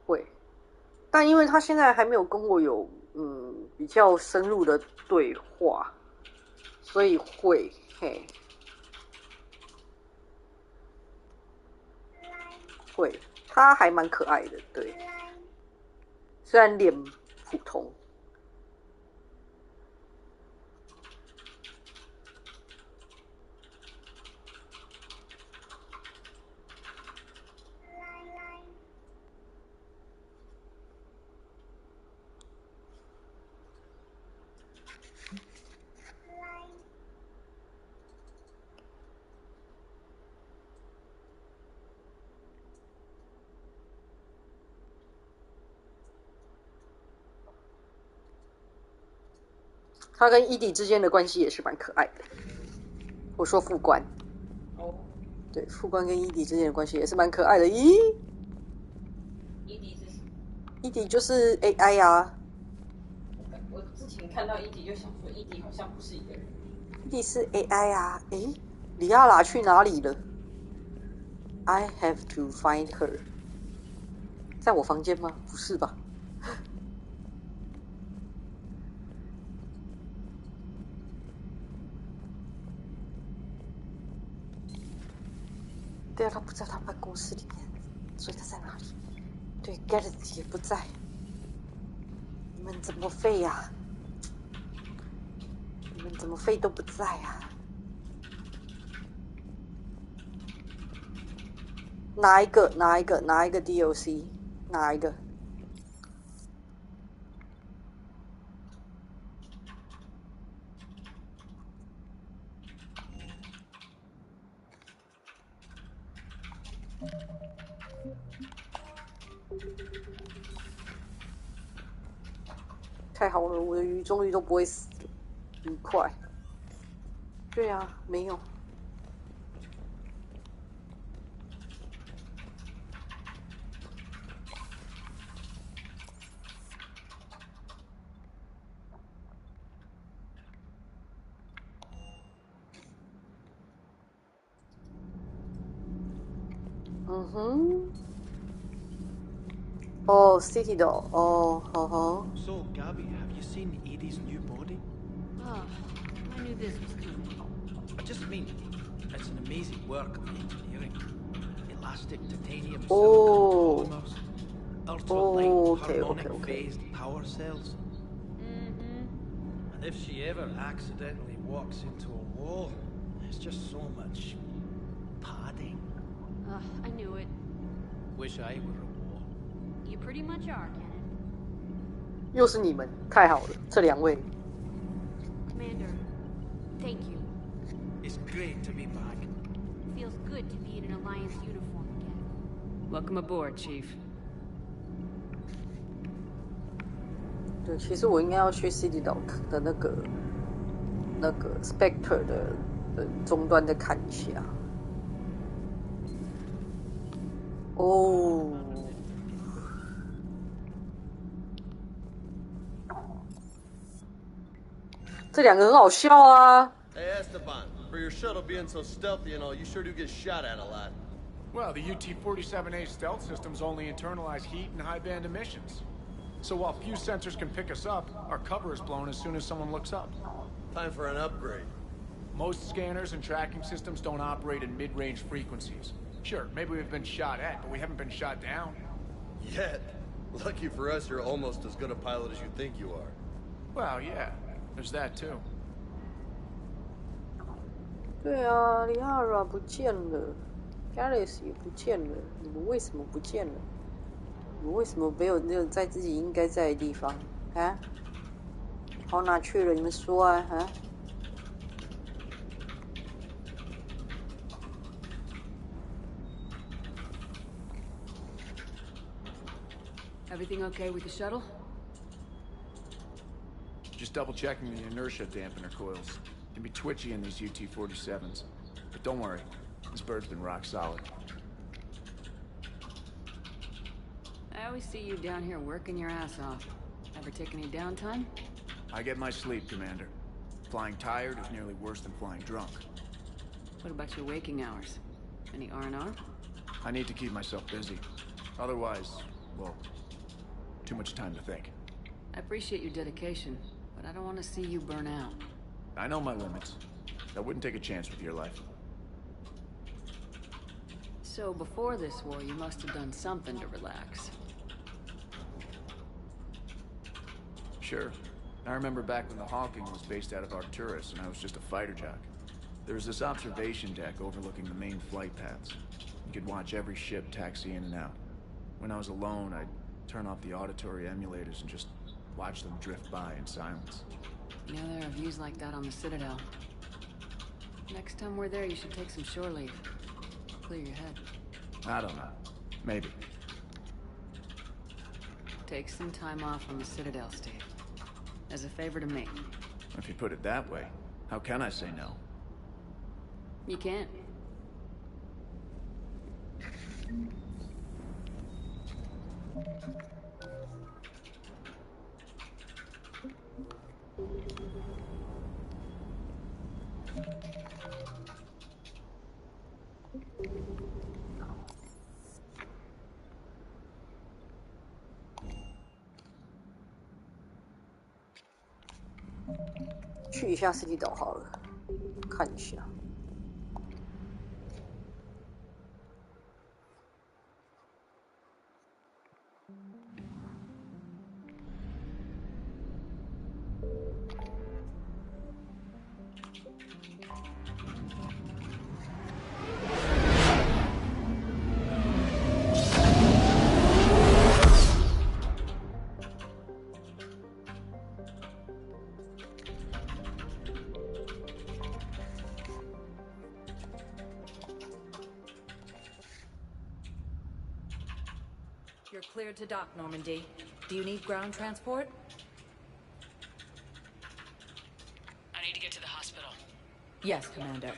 会，但因为他现在还没有跟我有比较深入的对话，所以会他还蛮可爱的，对，虽然脸普通。他跟伊迪之间的关系也是蛮可爱的。我说副官，对，副官跟伊迪之间的关系也是蛮可爱的。咦，伊迪是什么？伊迪就是 AI 啊。我之前看到伊迪就想说，伊迪好像不是一个人。伊迪是 AI 啊。诶，里亚拉去哪里了 ？I have to find her。在我房间吗？不是吧？对啊，他不在他办公室里面，所以他在哪里？对 ，Garrett 也不在。你们怎么废呀？你们怎么废都不在啊？哪一个 DLC？ 哪一个？太好了，我的鱼终于都不会死了，愉快。对啊，没有。嗯哼。哦 ，City 的哦，好好。So, Gabby, have you seen Edie's new body? Oh, I knew this was coming. I just mean, it's an amazing work of engineering. Elastic titanium polymers, ultralight harmonic phased power cells. And if she ever accidentally walks into a wall, there's just so much padding. I knew it. Wish I were a wall. You pretty much are, Kenneth. 又是你们，太好了，这两位。Commander, thank you. It's great to be back. Feels good to be in an Alliance uniform again. Welcome aboard, Chief. 对，其实我应该要去 City 岛的那个 Spectre 的终端再看一下。哦。这两个很好笑啊。Hey Esteban, for your shuttle being so stealthy and all, you sure do get shot at a lot. Well, the UT-47A stealth systems only internalize heat and high-band emissions. So while few sensors can pick us up, our cover is blown as soon as someone looks up. Time for an upgrade. Most scanners and tracking systems don't operate in mid-range frequencies. Sure, maybe we've been shot at, but we haven't been shot down. Yet. Lucky for us, you're almost as good a pilot as you think you are. Well, yeah. There's that too. 对啊，里亚拉不见了 ，Garrett 也不见了，你们为什么不见了？你们为什么没有在自己应该在的地方啊？跑哪去了？你们说啊啊！ Everything okay with the shuttle? Just double-checking the inertia dampener coils. Can be twitchy in these UT-47s. But don't worry, This bird's been rock solid. I always see you down here working your ass off. Ever take any downtime? I get my sleep, Commander. Flying tired is nearly worse than flying drunk. What about your waking hours? Any R&R? I need to keep myself busy. Otherwise, well, too much time to think. I appreciate your dedication, but I don't want to see you burn out. I know my limits. I wouldn't take a chance with your life. So before this war, you must have done something to relax. Sure. I remember back when the Hawking was based out of Arcturus and I was just a fighter jock. There was this observation deck overlooking the main flight paths. You could watch every ship taxi in and out. When I was alone, I'd turn off the auditory emulators and just watch them drift by in silence. You know, there are views like that on the Citadel. Next time we're there, you should take some shore leave. Clear your head. I don't know. Maybe. Take some time off on the Citadel, Steve. As a favor to me. If you put it that way, how can I say no? You can't.去一下 City 岛好了，看一下。You're cleared to dock, Normandy. Do you need ground transport? I need to get to the hospital. Yes, Commander.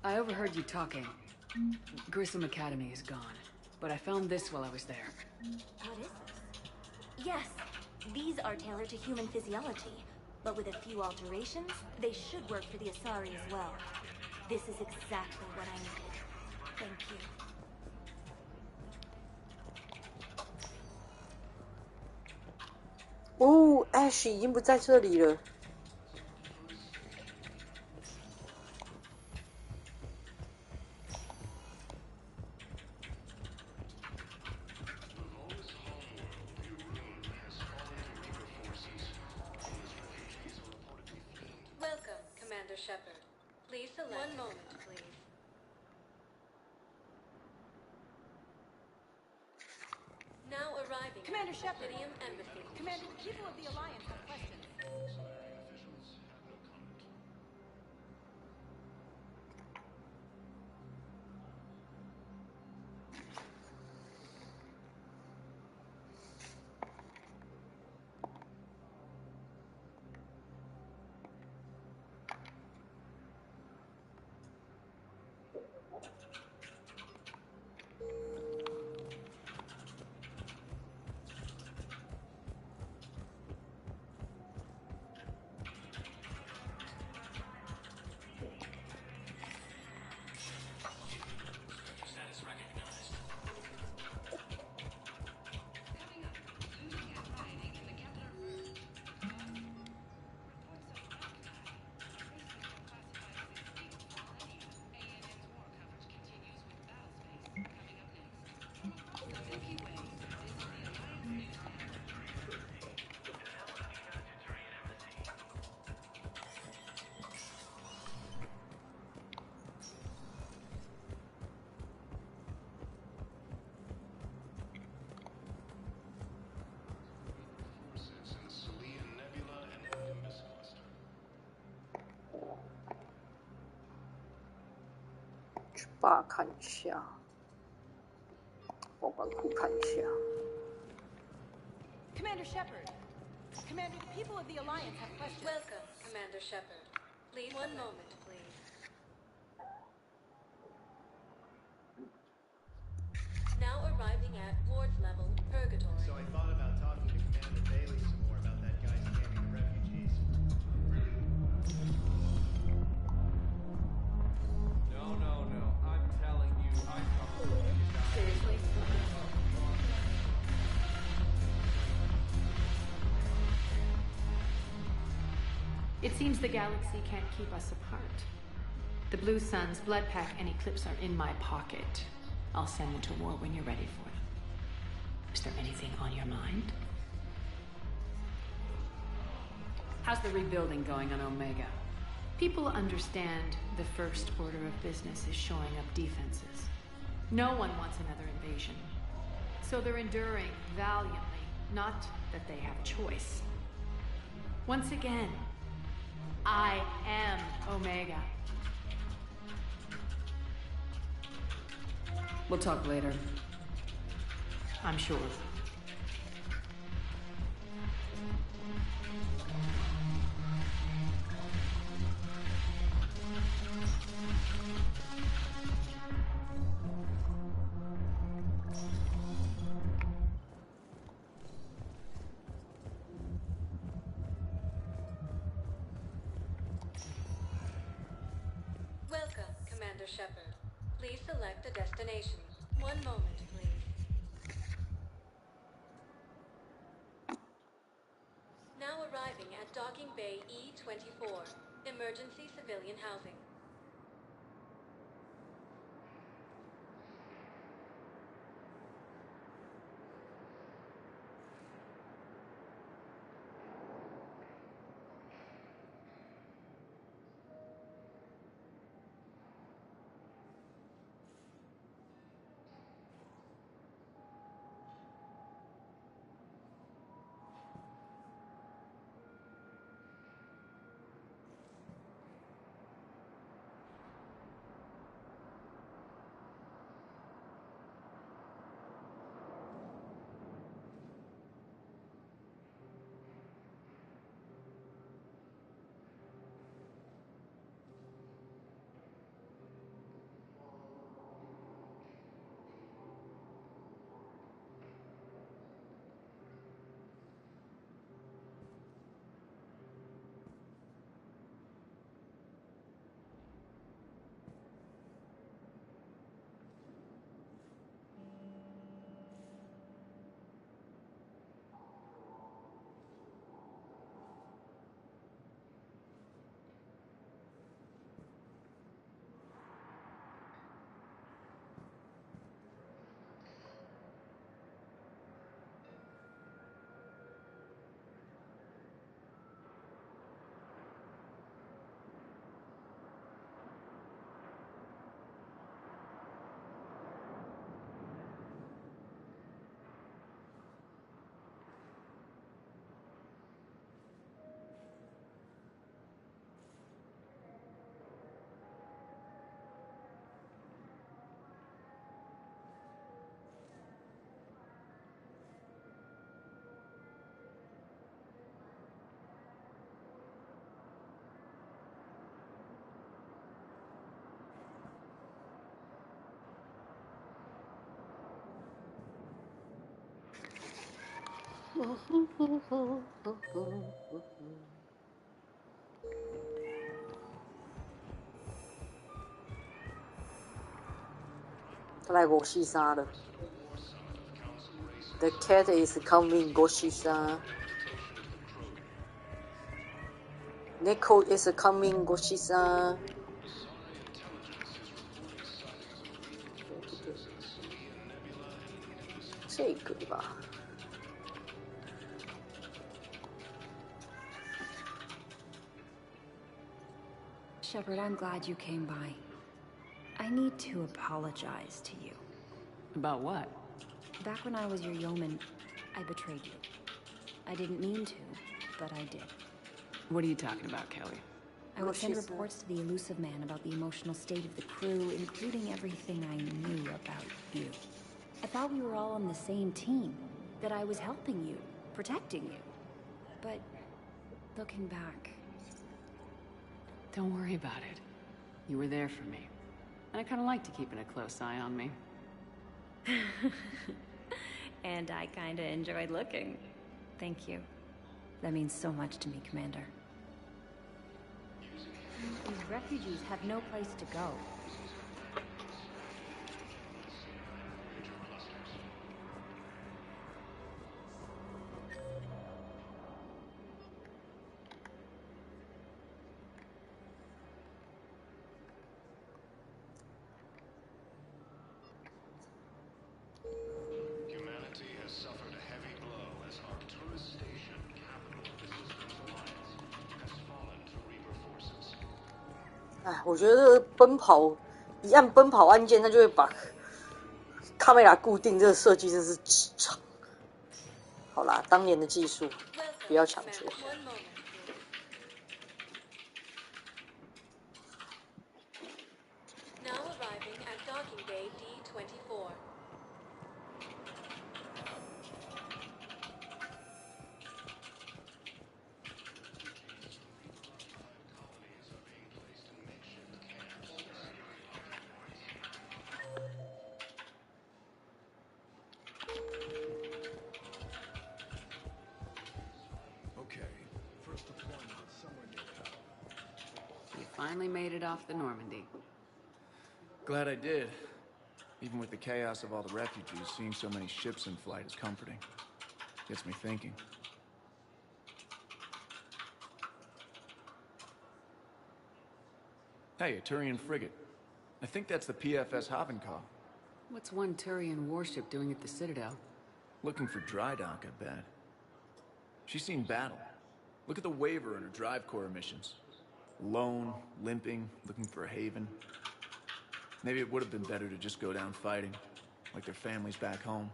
I overheard you talking. Grissom Academy is gone, but I found this while I was there. What is this? Yes, these are tailored to human physiology, but with a few alterations, they should work for the Asari as well. This is exactly what I needed. Thank you.哦 ，Ash 已经不在这里了。Welcome, Commander Shepard. Please select. One moment, please. Now arriving. Commander Shepard. Lydium Embassy. Commander, the people of the Alliance have questions. 去吧看一下，保管库看一下。Commander Shepard. Commander, the people of the Alliance have questions. Welcome, Commander Shepard. Please, one moment, please. Now arriving at Ward's level, Purgatory. So I thought about talking to Commander Bailey some more about that guy scamming the refugees. No. I'm telling you, I saw the guy. Seriously? It seems the galaxy can't keep us apart. The Blue Suns, Blood Pack, and Eclipse are in my pocket. I'll send them to war when you're ready for them. Is there anything on your mind? How's the rebuilding going on Omega? People understand the first order of business is shoring up defenses. No one wants another invasion. So they're enduring valiantly, not that they have a choice. Once again, I am Omega. We'll talk later. I'm sure. Welcome, Commander Shepard. Please select a destination. One moment, please. Now arriving at Docking Bay E-24, emergency civilian housing.他来五四三了。The cat is coming 五四三。Neko is coming 五四三。这个吧。Shepard, I'm glad you came by. I need to apologize to you. About what? Back when I was your yeoman, I betrayed you. I didn't mean to, but I did. What are you talking about, Kelly? I would send reports to the Elusive Man about the emotional state of the crew, including everything I knew about you. I thought we were all on the same team, that I was helping you, protecting you. But looking back... Don't worry about it. You were there for me. And I kind of like to keeping a close eye on me. And I kinda enjoyed looking. Thank you. That means so much to me, Commander. These refugees have no place to go. Humanity has suffered a heavy blow as Arcturus Station, capital of the Systems Alliance, has fallen to Reaper forces. 哎，我觉得奔跑一按奔跑按键，它就会把卡梅拉固定，这个设计真是智障。好啦，当年的技术，不要强求。Now arriving at docking bay D24. Finally made it off the Normandy. Glad I did. Even with the chaos of all the refugees, seeing so many ships in flight is comforting. Gets me thinking. Hey, a Turian frigate. I think that's the PFS Havenkov. What's one Turian warship doing at the Citadel? Looking for dry dock, I bet. She's seen battle. Look at the waiver in her drive core emissions. Alone, limping, looking for a haven. Maybe it would have been better to just go down fighting, like their families back home.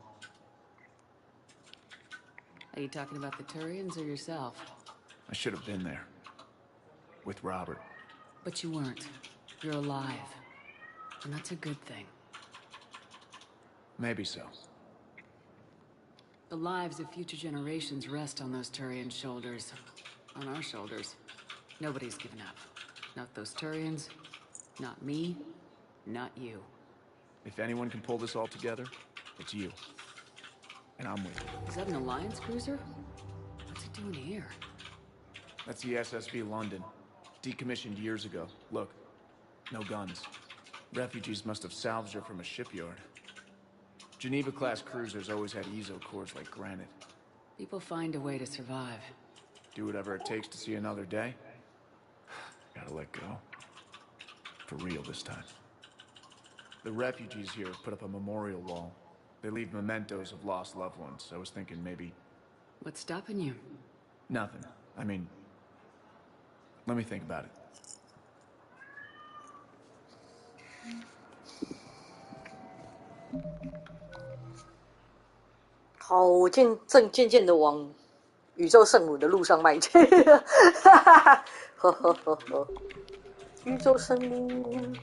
Are you talking about the Turians or yourself? I should have been there. With Robert. But you weren't. You're alive. And that's a good thing. Maybe so. The lives of future generations rest on those Turian shoulders. On our shoulders. Nobody's given up. Not those Turians, not me, not you. If anyone can pull this all together, it's you. And I'm with you. Is that an Alliance cruiser? What's it doing here? That's the SSV London. Decommissioned years ago. Look, no guns. Refugees must have salvaged her from a shipyard. Geneva-class cruisers always had ezo cores like granite. People find a way to survive. Do whatever it takes to see another day. Gotta let go. For real this time. The refugees here have put up a memorial wall. They leave mementos of lost loved ones. I was thinking maybe... What's stopping you? Nothing. I mean... Let me think about it. 好，我渐渐的往宇宙圣母的路上迈进，呵呵呵呵，宇宙圣母。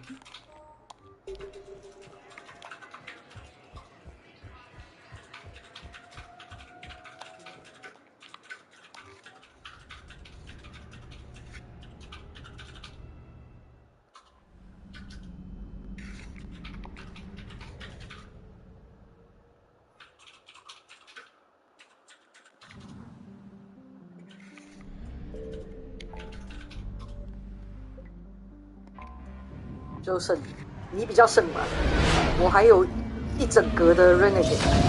就圣，你比较圣嘛，我还有一整格的 Renegade。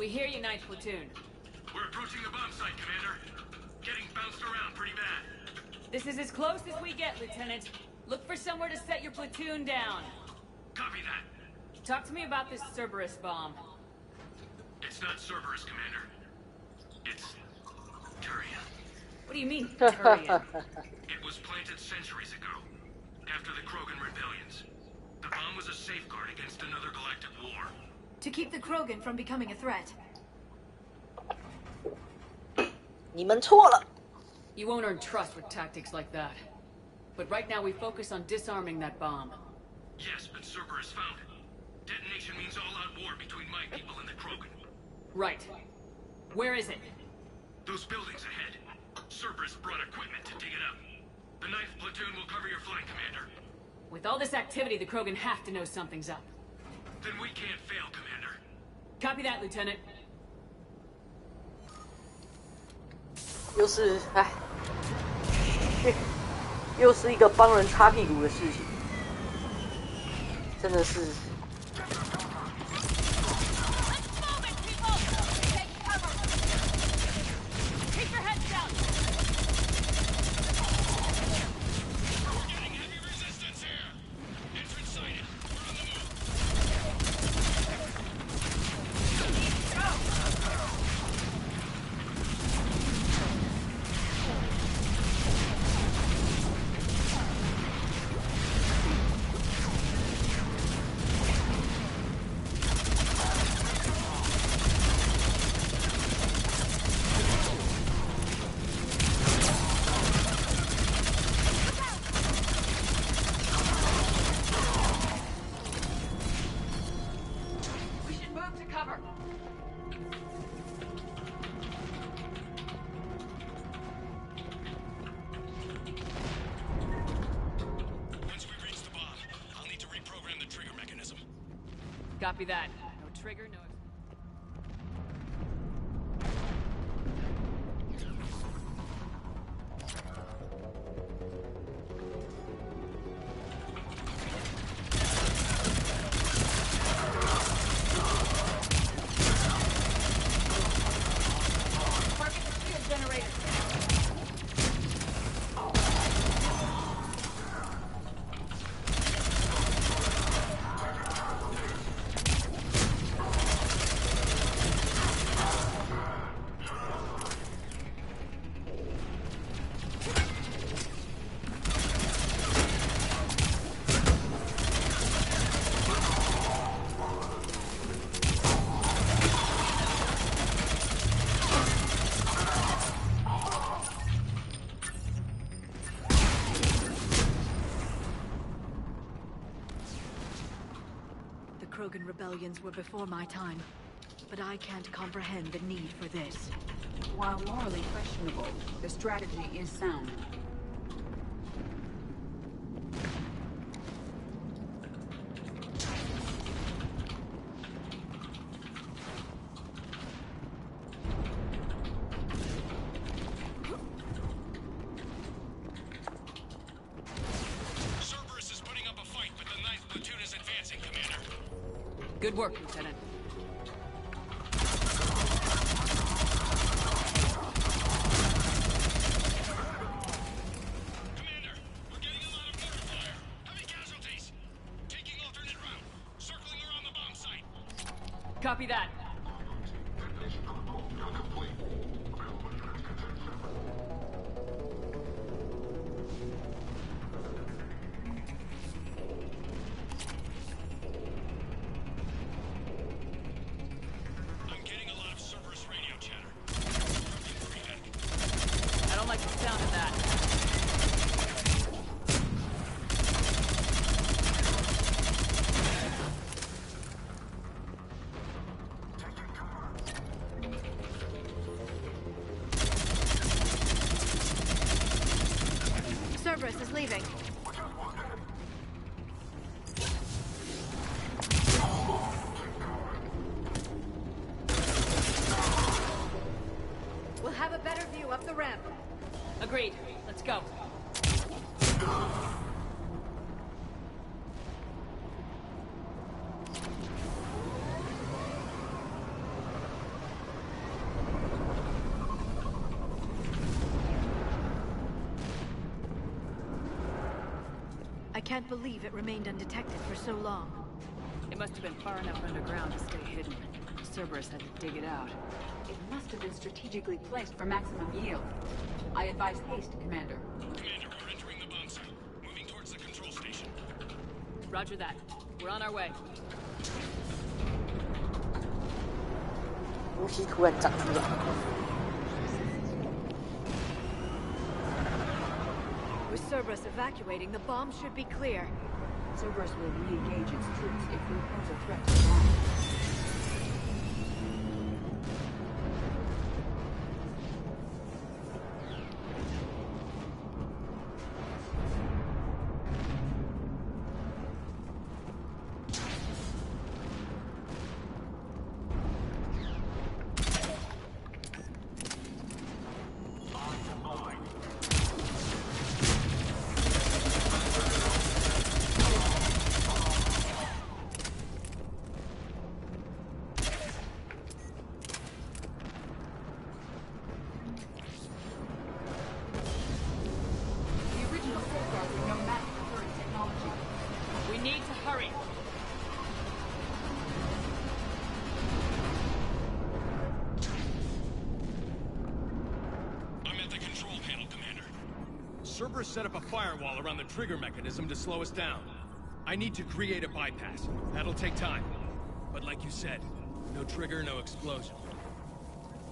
We hear you, Ninth Platoon. We're approaching the bomb site, Commander. Getting bounced around pretty bad. This is as close as we get, Lieutenant. Look for somewhere to set your platoon down. Copy that. Talk to me about this Cerberus bomb. It's not Cerberus, Commander. It's Turian. What do you mean, Turian? It was planted centuries ago, after the Krogan rebellions. The bomb was a safeguard against another galactic war. To keep the Krogan from becoming a threat. 你们错了。 You won't earn trust with tactics like that. But right now we focus on disarming that bomb. Yes, but Cerberus found it. Detonation means all-out war between my people and the Krogan. Right. Where is it? Those buildings ahead. Cerberus brought equipment to dig it up. The 9th Platoon will cover your flank, Commander. With all this activity, the Krogan have to know something's up. Then we can't fail, Commander. Copy that, Lieutenant. 又是唉，又是一个帮人擦屁股的事情，真的是。 Copy that. No trigger, no... Krogan rebellions were before my time, but I can't comprehend the need for this. While morally questionable, the strategy is sound. Good work, Lieutenant. Commander, we're getting a lot of mortar fire. Heavy casualties. Taking alternate route. Circling around the bomb site. Copy that. Cerberus is leaving. We'll have a better view up the ramp. Agreed. Let's go. can't believe it remained undetected for so long. It must have been far enough underground to stay hidden. Cerberus had to dig it out. It must have been strategically placed for maximum yield. I advise haste, Commander. Commander, we're entering the bomb site. Moving towards the control station. Roger that. We're on our way. 东西突然长出来。With Cerberus evacuating, the bomb should be clear. Cerberus will re-engage its troops if we pose a threat to them. We need to hurry. I'm at the control panel, Commander. Cerberus set up a firewall around the trigger mechanism to slow us down. I need to create a bypass. That'll take time. But like you said, no trigger, no explosion.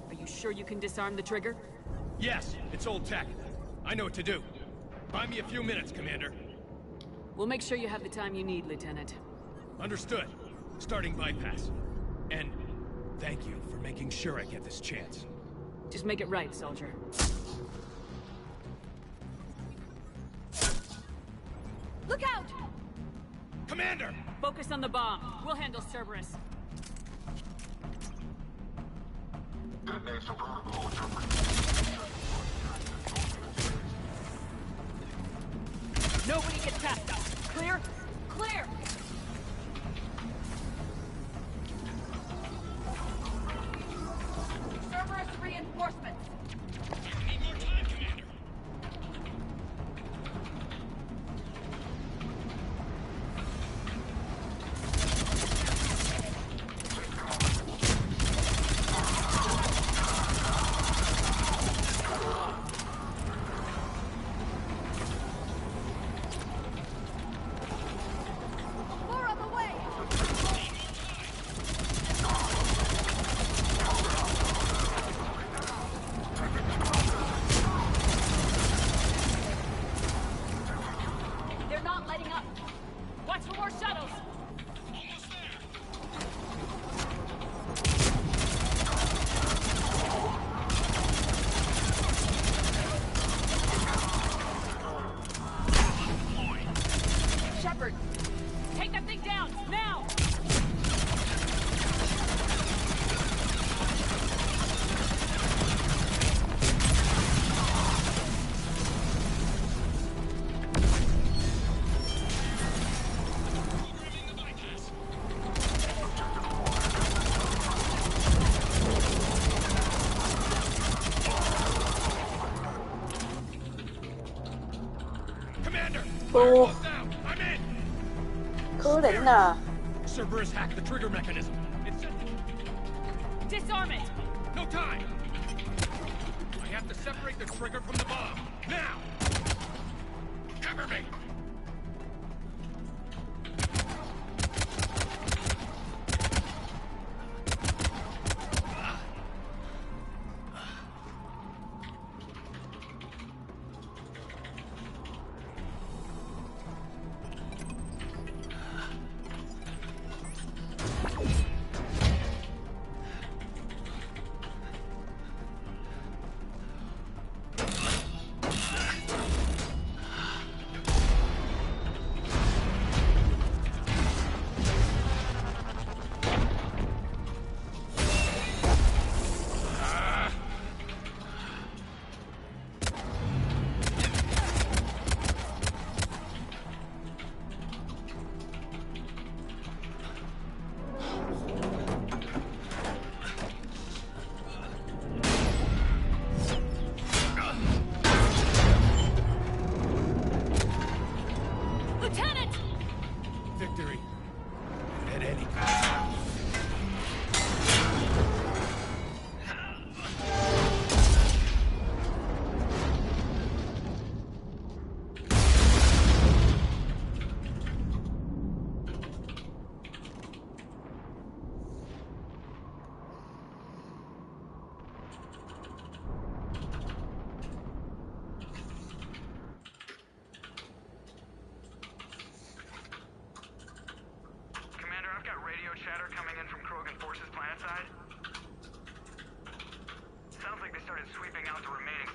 Are you sure you can disarm the trigger? Yes, it's old tech. I know what to do. Buy me a few minutes, Commander. We'll make sure you have the time you need, Lieutenant. Understood. Starting bypass. And thank you for making sure I get this chance. Just make it right, soldier. Look out! Commander! Focus on the bomb. We'll handle Cerberus. Nobody gets past us. Clear? Clear! Cerberus reinforcements! I need more time, Commander. More on the way! They're not letting up. Watch for more shuttles. Almost there. Shepard, take that thing down, now! Programming the bypass. Commander! Oh. Firewall's down! I'm in! 可怜呐！ Cerberus hacked the trigger mechanism. It's Disarm it! no time! I have to separate the trigger from the bomb. Now! Cover me!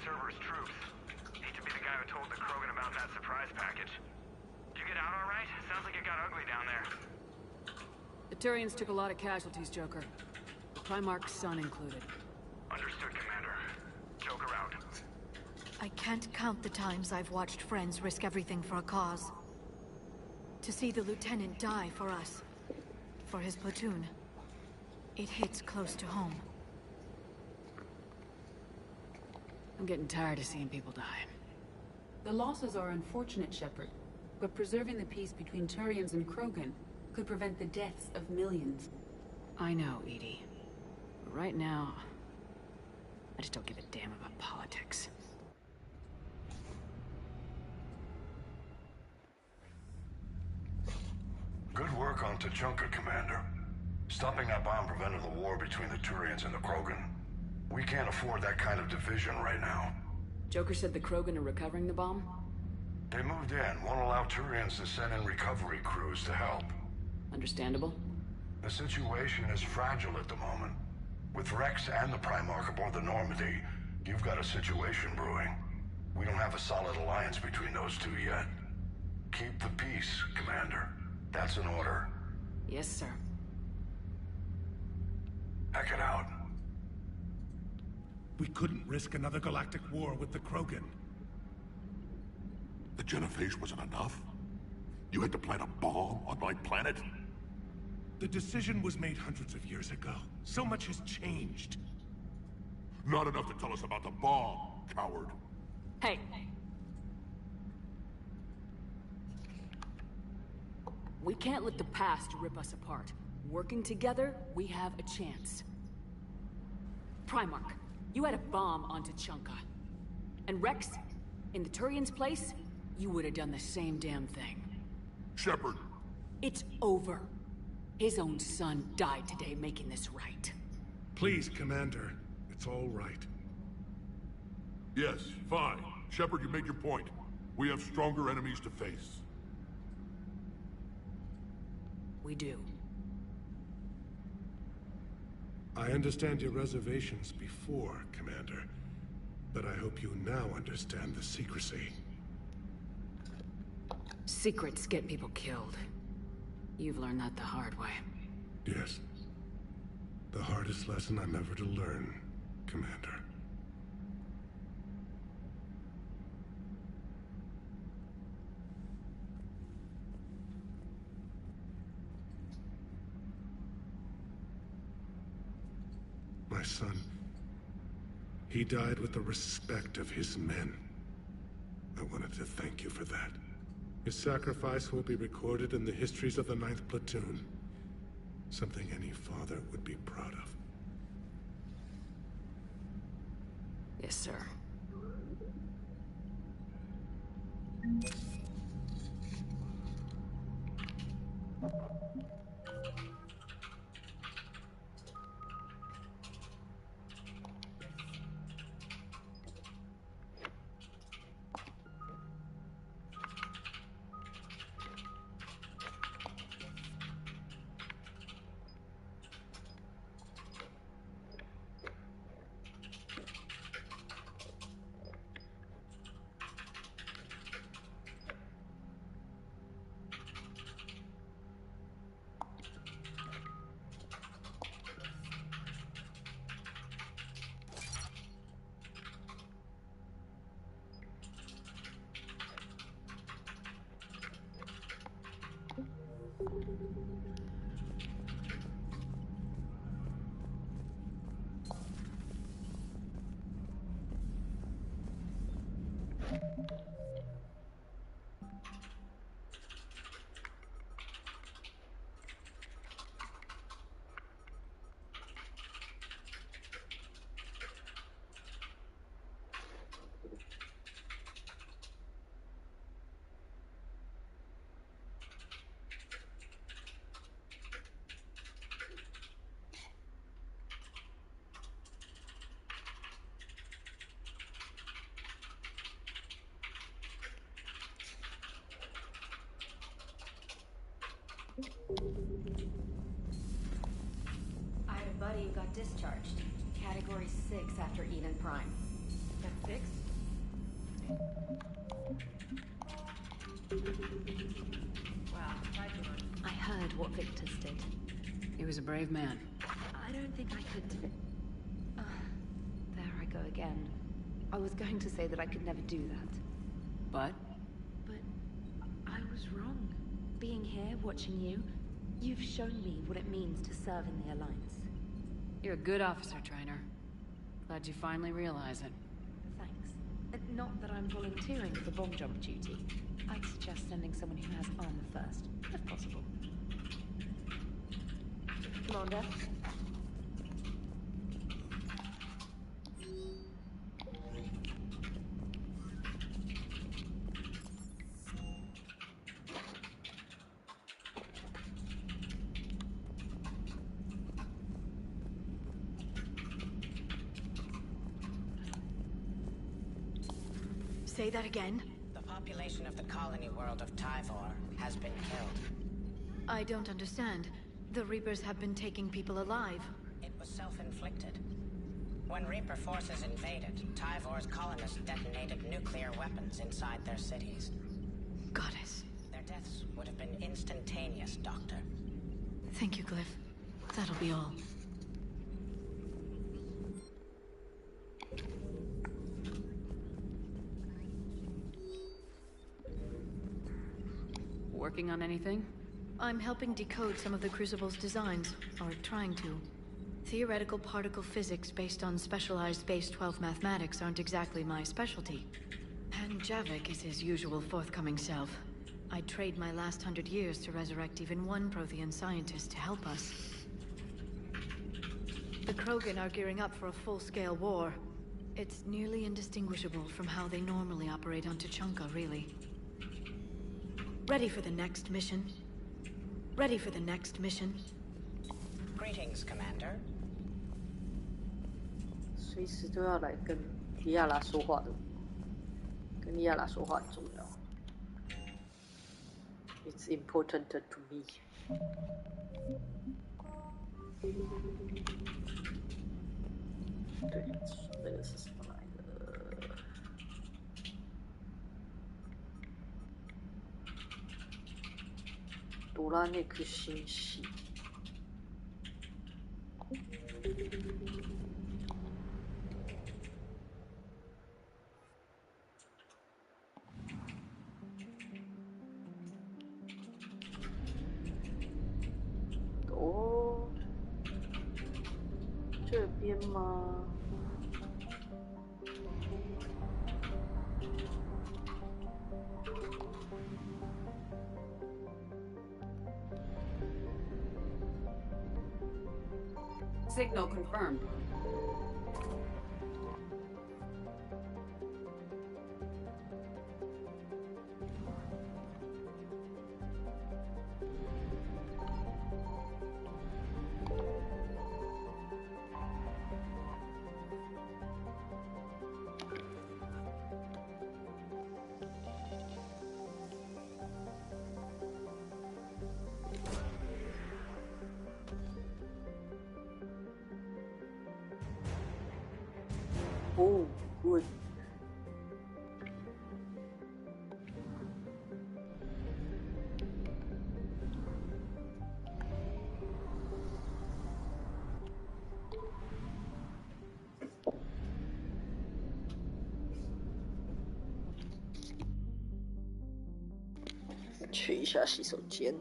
Cerberus troops. Hate to be the guy who told the Krogan about that surprise package. Did you get out all right? Sounds like it got ugly down there. The Turians took a lot of casualties, Joker. The Primarch's son included. Understood, Commander. Joker out. I can't count the times I've watched friends risk everything for a cause. To see the Lieutenant die for us, for his platoon, it hits close to home. I'm getting tired of seeing people die. The losses are unfortunate, Shepard, but preserving the peace between Turians and Krogan could prevent the deaths of millions. I know, Edie. But right now, I just don't give a damn about politics. Good work on Tuchanka, Commander. Stopping that bomb prevented the war between the Turians and the Krogan. We can't afford that kind of division right now. Joker said the Krogan are recovering the bomb? They moved in, won't allow Turians to send in recovery crews to help. Understandable. The situation is fragile at the moment. With Rex and the Primarch aboard the Normandy, you've got a situation brewing. We don't have a solid alliance between those two yet. Keep the peace, Commander. That's an order. Yes, sir. Heck it out. We couldn't risk another galactic war with the Krogan. The Genophage wasn't enough? You had to plant a bomb on my planet? The decision was made hundreds of years ago. So much has changed. Not enough to tell us about the bomb, coward. Hey! We can't let the past rip us apart. Working together, we have a chance. Primarch, you had a bomb on Tuchanka. And Rex, in the Turian's place, you would have done the same damn thing. Shepard! It's over. His own son died today making this right. Please, Commander. It's all right. Yes, fine. Shepard, you made your point. We have stronger enemies to face. We do. I understand your reservations before, Commander. But I hope you now understand the secrecy. Secrets get people killed. You've learned that the hard way. Yes. The hardest lesson I'm ever to learn, Commander. My son, he died with the respect of his men. I wanted to thank you for that. His sacrifice will be recorded in the histories of the 9th Platoon. Something any father would be proud of. Yes, sir. I had a buddy who got discharged. Category 6 after Eden Prime. That fixed? Wow, I heard what Victor's did. he was a brave man. I don't think I could... there I go again. I was going to say that I could never do that. But? But I was wrong. Being here, watching you, you've shown me what it means to serve in the Alliance. You're a good officer, Trainer. Glad you finally realize it. Thanks. Not that I'm volunteering for bomb jump duty. I'd suggest sending someone who has armor first, if possible. Commander? Say that again? The population of the colony world of Tyvor has been killed. I don't understand. The Reapers have been taking people alive. It was self-inflicted. When Reaper forces invaded, Tyvor's colonists detonated nuclear weapons inside their cities. Goddess. Their deaths would have been instantaneous, Doctor. Thank you, Glyph. That'll be all. Working on anything? I'm helping decode some of the Crucible's designs, or trying to. Theoretical particle physics based on specialized Base 12 mathematics aren't exactly my specialty. And Javik is his usual forthcoming self. I'd trade my last 100 years to resurrect even one Prothean scientist to help us. The Krogan are gearing up for a full-scale war. It's nearly indistinguishable from how they normally operate on Tuchanka, really. Ready for the next mission? Ready for the next mission? Greetings, Commander. 随时都要来跟莉亚拉说话的，跟莉亚拉说话很重要。It's important to me. 对，那个是什么来的？多拉内克星系。哦，这边吗？Signal confirmed. Oh, good. Check 去一下洗手间。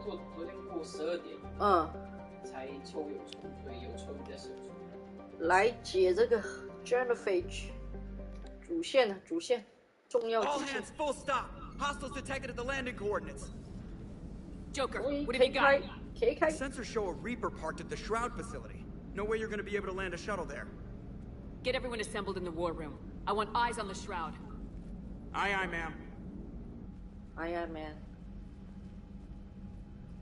昨天过12点，才抽有抽，所以有抽比较少。来解这个 Genophage 主线，重要 All 支线。 hands, full stop. Hostiles detected at the landing coordinates. Joker, what have you got? Sensors show a Reaper parked at the Shroud facility. No way you're going to be able to land a shuttle there. Get everyone assembled in the war room. I want eyes on the Shroud. Aye, aye, ma'am. Aye, aye, man.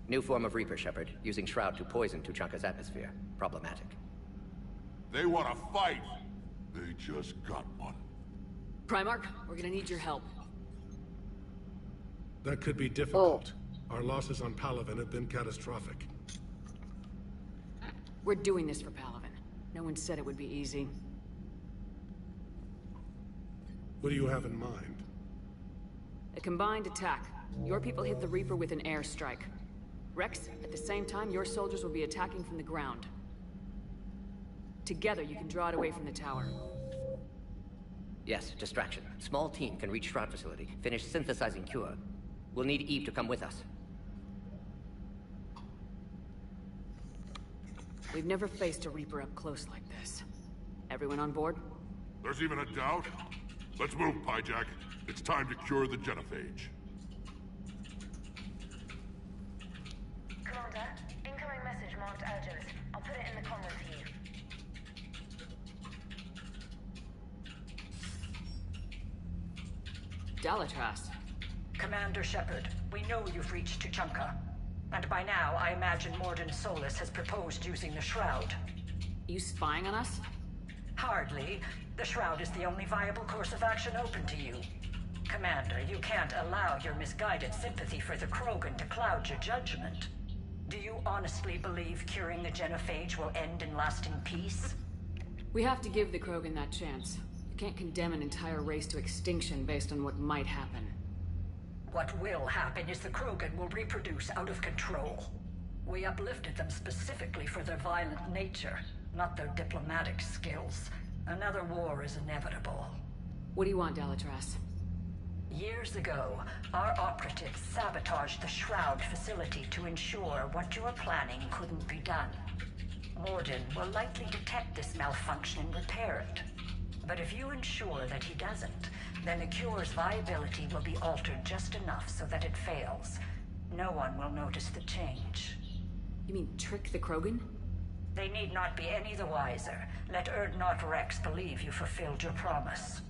New form of Reaper, Shepard, using Shroud to poison Tuchanka's atmosphere. Problematic. They want to fight. They just got one. Primarch, we're gonna need your help. That could be difficult. Our losses on Palaven have been catastrophic. We're doing this for Palaven. No one said it would be easy. What do you have in mind? A combined attack. your people hit the Reaper with an airstrike. Rex, at the same time, your soldiers will be attacking from the ground. Together, you can draw it away from the tower. Yes, distraction. Small team can reach Shroud facility, finish synthesizing cure. We'll need Eve to come with us. We've never faced a Reaper up close like this. Everyone on board? There's even a doubt? Let's move, Pyjack. It's time to cure the genophage. Commander, incoming message marked urgent. I'll put it in the comments here. Dalatrass. Commander Shepard, we know you've reached Tuchanka. And by now, I imagine Mordin Solus has proposed using the Shroud. You spying on us? Hardly. The Shroud is the only viable course of action open to you. Commander, you can't allow your misguided sympathy for the Krogan to cloud your judgment. Do you honestly believe curing the genophage will end in lasting peace? We have to give the Krogan that chance. You can't condemn an entire race to extinction based on what might happen. What will happen is the Krogan will reproduce out of control. We uplifted them specifically for their violent nature, not their diplomatic skills. Another war is inevitable. What do you want, Dalatrass? Years ago, our operatives sabotaged the Shroud facility to ensure what you were planning couldn't be done. Mordin will likely detect this malfunction and repair it. But if you ensure that he doesn't, then the cure's viability will be altered just enough so that it fails. No one will notice the change. You mean trick the Krogan? They need not be any the wiser. Let Urdnot Rex believe you fulfilled your promise.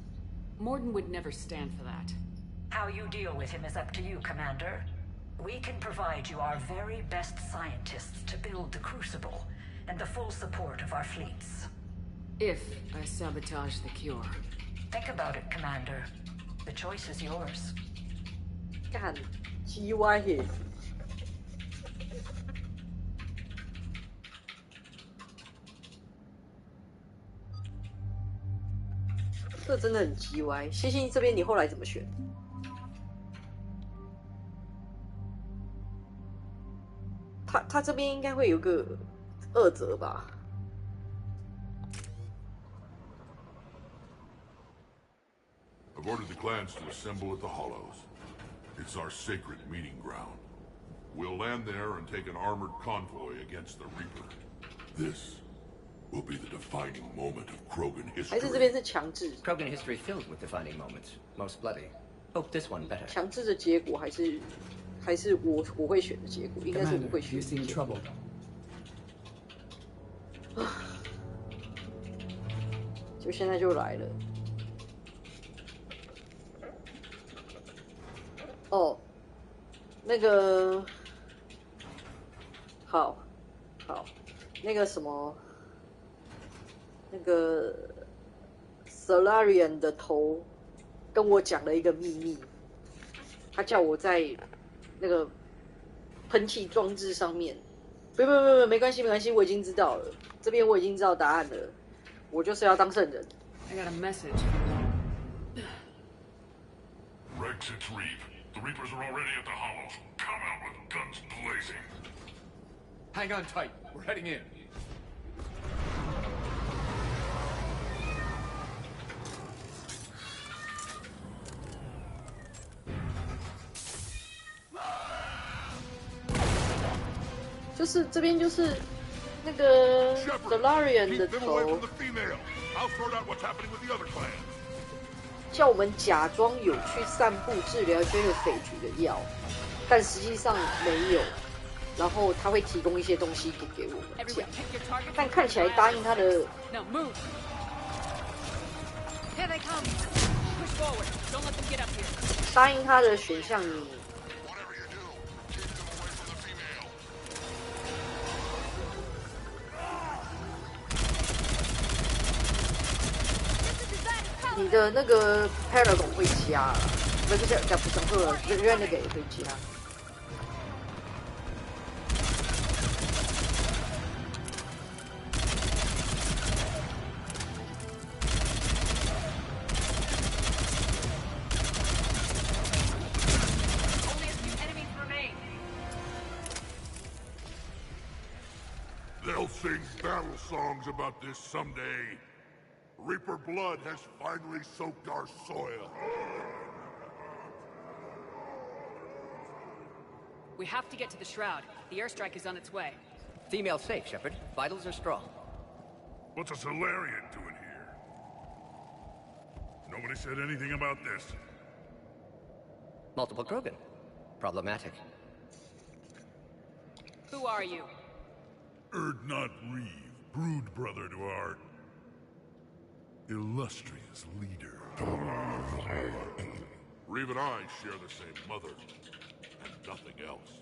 Mordin would never stand for that. How you deal with him is up to you, Commander. We can provide you our very best scientists to build the Crucible, and the full support of our fleets. If I sabotage the cure. Think about it, Commander. The choice is yours. God, GY here. 这真的很鸡歪。星星这边你后来怎么选？他这边应该会有个2折吧。 I've ordered the clans to assemble at the Hollows. It's our sacred meeting ground. We'll land there and take an armored convoy against the Reaper. This will be the defining moment of Krogan history. 还是这边是强制 Krogan history filled with defining moments, most bloody. Hope this one better. 强制的结果还是我会选的结果，应该是我会选的结果。就现在就来了。 哦，那个，好，那个什么，那个 Solarian 的头跟我讲了一个秘密，他叫我在那个喷气装置上面，不，没关系，我已经知道了，这边我已经知道答案了，我就是要当圣人。I got a message. Rex, it's Reeve. The Reapers are already at the Hollows. Come out with guns blazing. Hang on tight. We're heading in.就是这边就是那个 Solarian 的头。 I'll sort out what's happening with the other clans. 叫我们假装有去散布治疗genophage的药，但实际上没有。然后他会提供一些东西给我们讲，但看起来答应他的。答应他的选项你。你的那个 Paragon 会加了，不是讲错了 ，Renegade 也会加。They'll sing battle songs about this someday. Reaper blood has finally soaked our soil. We have to get to the Shroud. The airstrike is on its way. Female safe, Shepard. Vitals are strong. What's a Solarian doing here? Nobody said anything about this. Multiple Krogan. Problematic. Who are you? Urdnot Reeve, brood brother to our illustrious leader. Reeve and I share the same mother, and nothing else.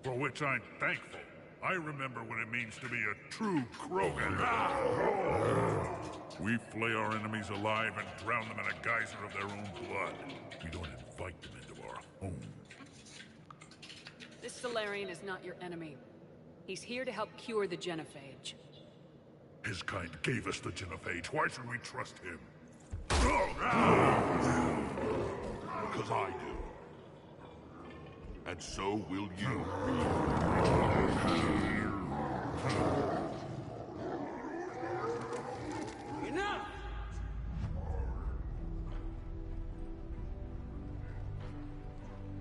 For which I'm thankful. I remember what it means to be a true Krogan. We flay our enemies alive and drown them in a geyser of their own blood. We don't invite them into our home. This Solarian is not your enemy. He's here to help cure the Genophage. His kind gave us the Genophage. Why should we trust him? Because I do. And so will you. Enough!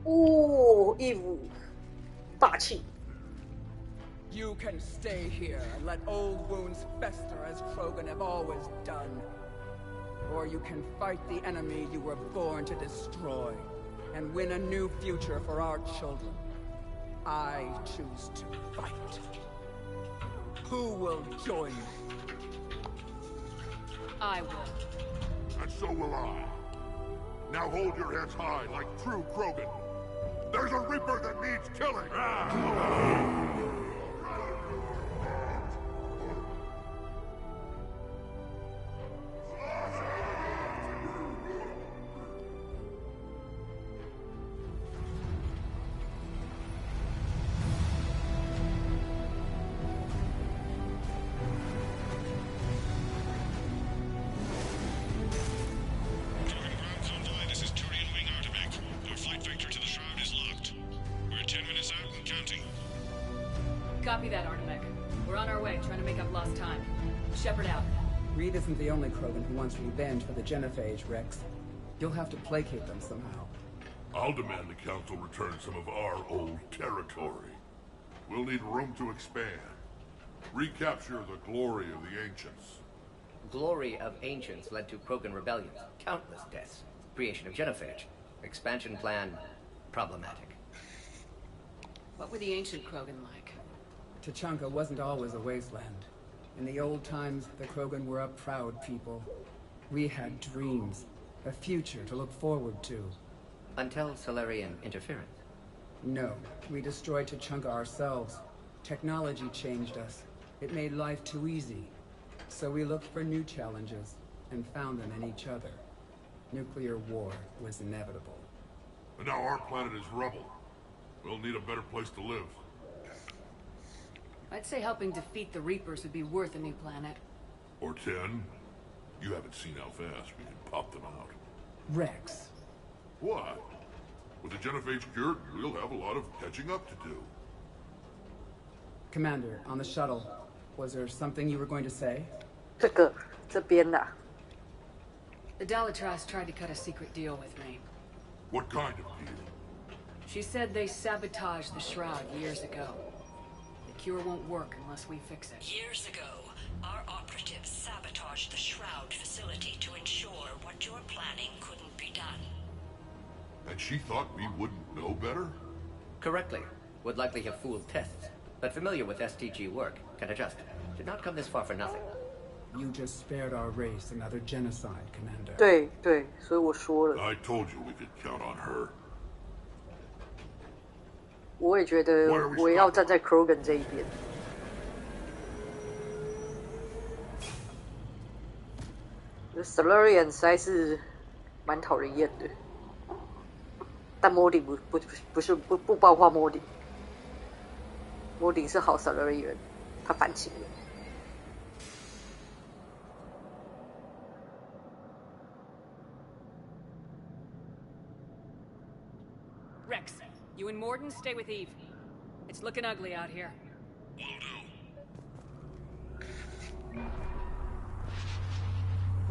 Oh, Eve, 大气。 You can stay here and let old wounds fester as Krogan have always done. Or you can fight the enemy you were born to destroy and win a new future for our children. I choose to fight. Who will join me? I will. And so will I. Now hold your heads high like true Krogan. There's a Reaper that needs killing! Copy that, Artemech. We're on our way, trying to make up lost time. Shepard out. Reed isn't the only Krogan who wants revenge for the Genophage, Rex. You'll have to placate them somehow. I'll demand the Council return some of our old territory. We'll need room to expand. Recapture the glory of the Ancients. Glory of Ancients led to Krogan rebellions, countless deaths, creation of Genophage. Expansion plan, problematic. What were the ancient Krogan like? Tuchanka wasn't always a wasteland. In the old times, the Krogan were a proud people. We had dreams, a future to look forward to. Until Solarian interference? No, we destroyed Tuchanka ourselves. Technology changed us. It made life too easy. So we looked for new challenges, and found them in each other. Nuclear war was inevitable. And now our planet is rubble. We'll need a better place to live. I'd say helping defeat the Reapers would be worth a new planet. Or 10. You haven't seen how fast we can pop them out. Rex. What? With the Genophage cured, we'll have a lot of catching up to do. Commander, on the shuttle, was there something you were going to say? 这边呐。 The Dalatrass tried to cut a secret deal with me. What kind of deal? She said they sabotaged the Shroud years ago. The cure won't work unless we fix it. Years ago, our operatives sabotaged the Shroud facility to ensure what you're planning couldn't be done. And she thought we wouldn't know better? Correctly. Would likely have fooled tests, but familiar with STG work, can adjust. Did not come this far for nothing. You just spared our race another genocide, Commander. 对对，所以我说了。 I told you we could count on her. 我也觉得我要站在 Krogan 这一边。Solarian 实在是蛮讨人厌的，但 Modding 不包括 Modding。Modding 是好 Solarian， 他反省了。 Rex, you and Mordin stay with Eve. It's looking ugly out here. Will do.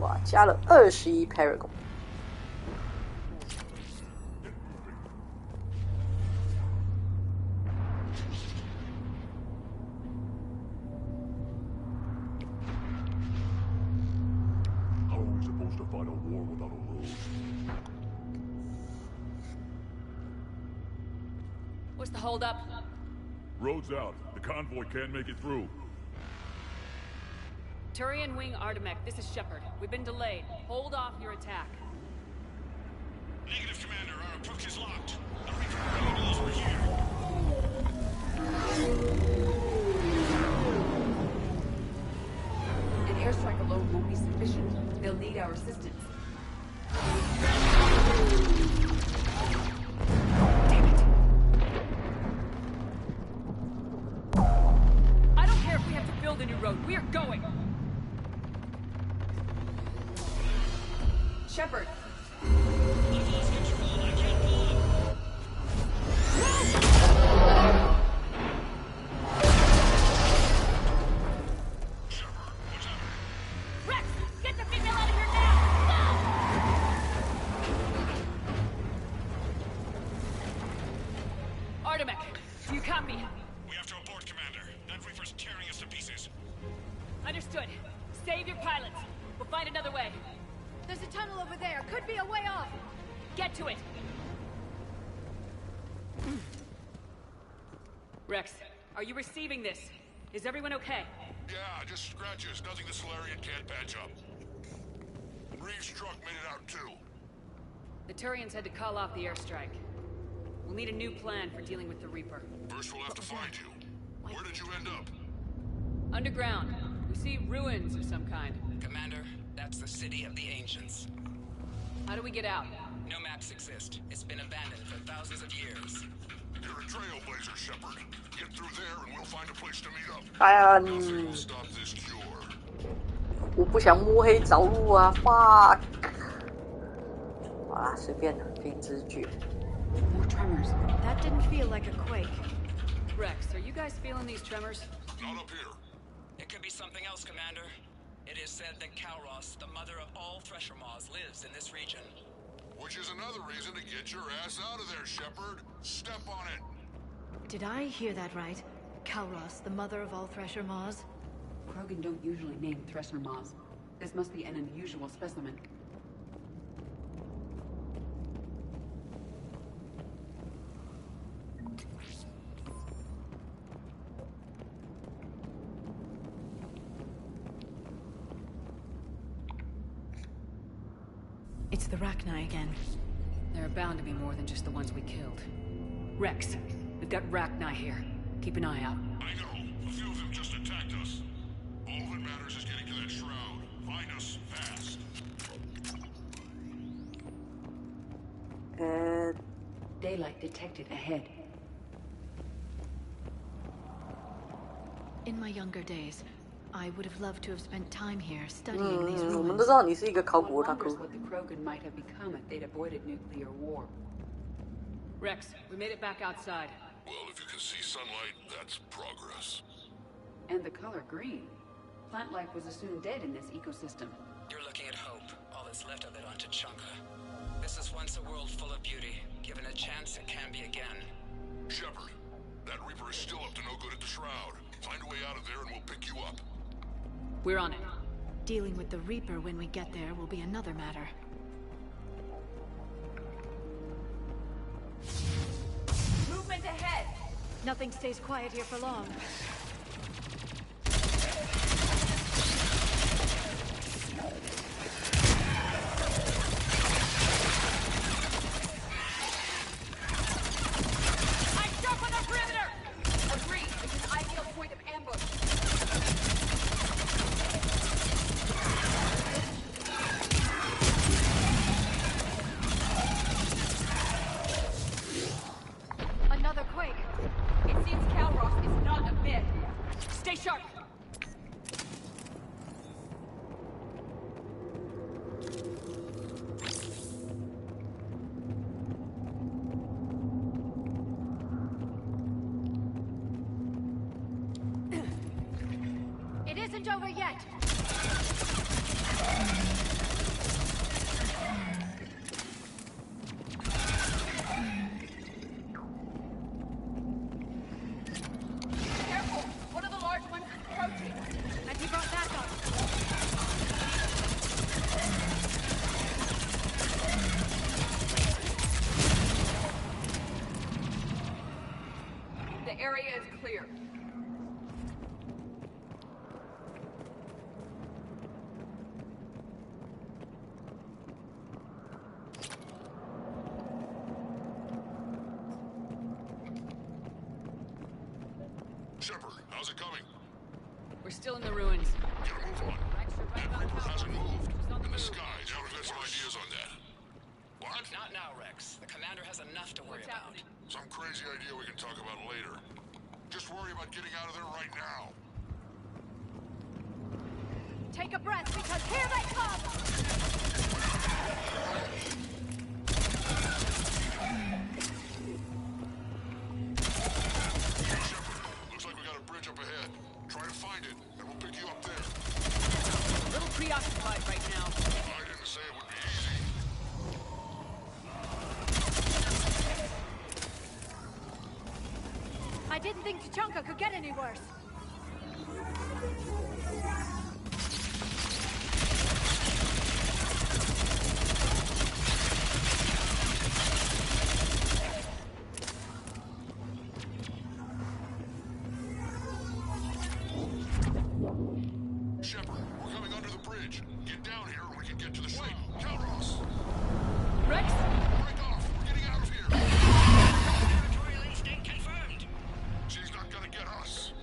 哇，加了21 Paragon。What's the holdup? Road's out. The convoy can't make it through. Turian Wing Artemek, this is Shepard. We've been delayed. Hold off your attack. Negative, Commander. Our approach is locked. The Reaper rebels over here. An airstrike alone won't be sufficient. They'll need our assistance. Damn it. I don't care if we have to build a new road. We are going. Shepard! I've lost control. I can't pull up. Rex! Get the female out of here now! Artemek, do you copy? We have to abort, Commander. That Reaper's tearing us to pieces. Understood. Save your pilots. We'll find another way. There's a tunnel over there. Could be a way off. Get to it! Rex, are you receiving this? Is everyone okay? Yeah, just scratches. Nothing the Solarian can't patch up. Reeves' truck made it out too. The Turians had to call off the airstrike. We'll need a new plan for dealing with the Reaper. First we'll have to find you. Where did you end up? Underground. We see ruins of some kind. Commander, that's the City of the Ancients. How do we get out? No maps exist. It's been abandoned for thousands of years. You're a trailblazer, Shepard. Get through there and we'll find a place to meet up. Nothing will stop this cure. 我不想摸黑找路啊 ！fuck。好啦，随便了，凭直觉。More tremors. That didn't feel like a quake. Rex, are you guys feeling these tremors? Not up here. It could be something else, Commander. It is said that Kalros, the mother of all Thresher Maws, lives in this region. Which is another reason to get your ass out of there, Shepard. Step on it. Did I hear that right? Kalros, the mother of all Thresher Maws? Krogan don't usually name Thresher Maws. This must be an unusual specimen. It's the Rachni again. There are bound to be more than just the ones we killed. Rex, we've got Rachni here. Keep an eye out. I know. A few of them just attacked us. All that matters is getting to that shroud. Find us fast. Daylight detected ahead. In my younger days, I would have loved to have spent time here studying these ruins. 我们都知道你是一个考古 One 大 wonders 哥。 what the Krogan might have become if they'd avoided nuclear war. Rex, we made it back outside. Well, if you can see sunlight, that's progress. And the color green. Plant life was assumed dead in this ecosystem. You're looking at hope, all that's left of it on Tuchanka. This is once a world full of beauty. Given a chance, it can be again. Shepard, that Reaper is still up to no good at the shroud. Find a way out of there and we'll pick you up. We're on it. Dealing with the Reaper when we get there will be another matter. Movement ahead! Nothing stays quiet here for long. Another quake. It seems Kalros is not a myth. Stay sharp! It isn't over yet. area is clear. Shepard, how's it coming? We're still in the ruins. Get a move on. That Reaper hasn't moved. In the sky, Shepard's got some ideas on that. What? Not now, Rex. The commander has enough to worry about. Some crazy idea we can talk about later. Just worry about getting out of there right now. Take a breath, because here they come! Looks like we got a bridge up ahead. Try to find it, and we'll pick you up there. A little preoccupied right now. I didn't say it would be easy. I didn't think Tuchanka could get any worse. Shepard, we're coming under the bridge. Get down here and we can get to the ship. Calros! Rex? Break off! We're getting out of here! Territorial instinct confirmed. She's not gonna get us.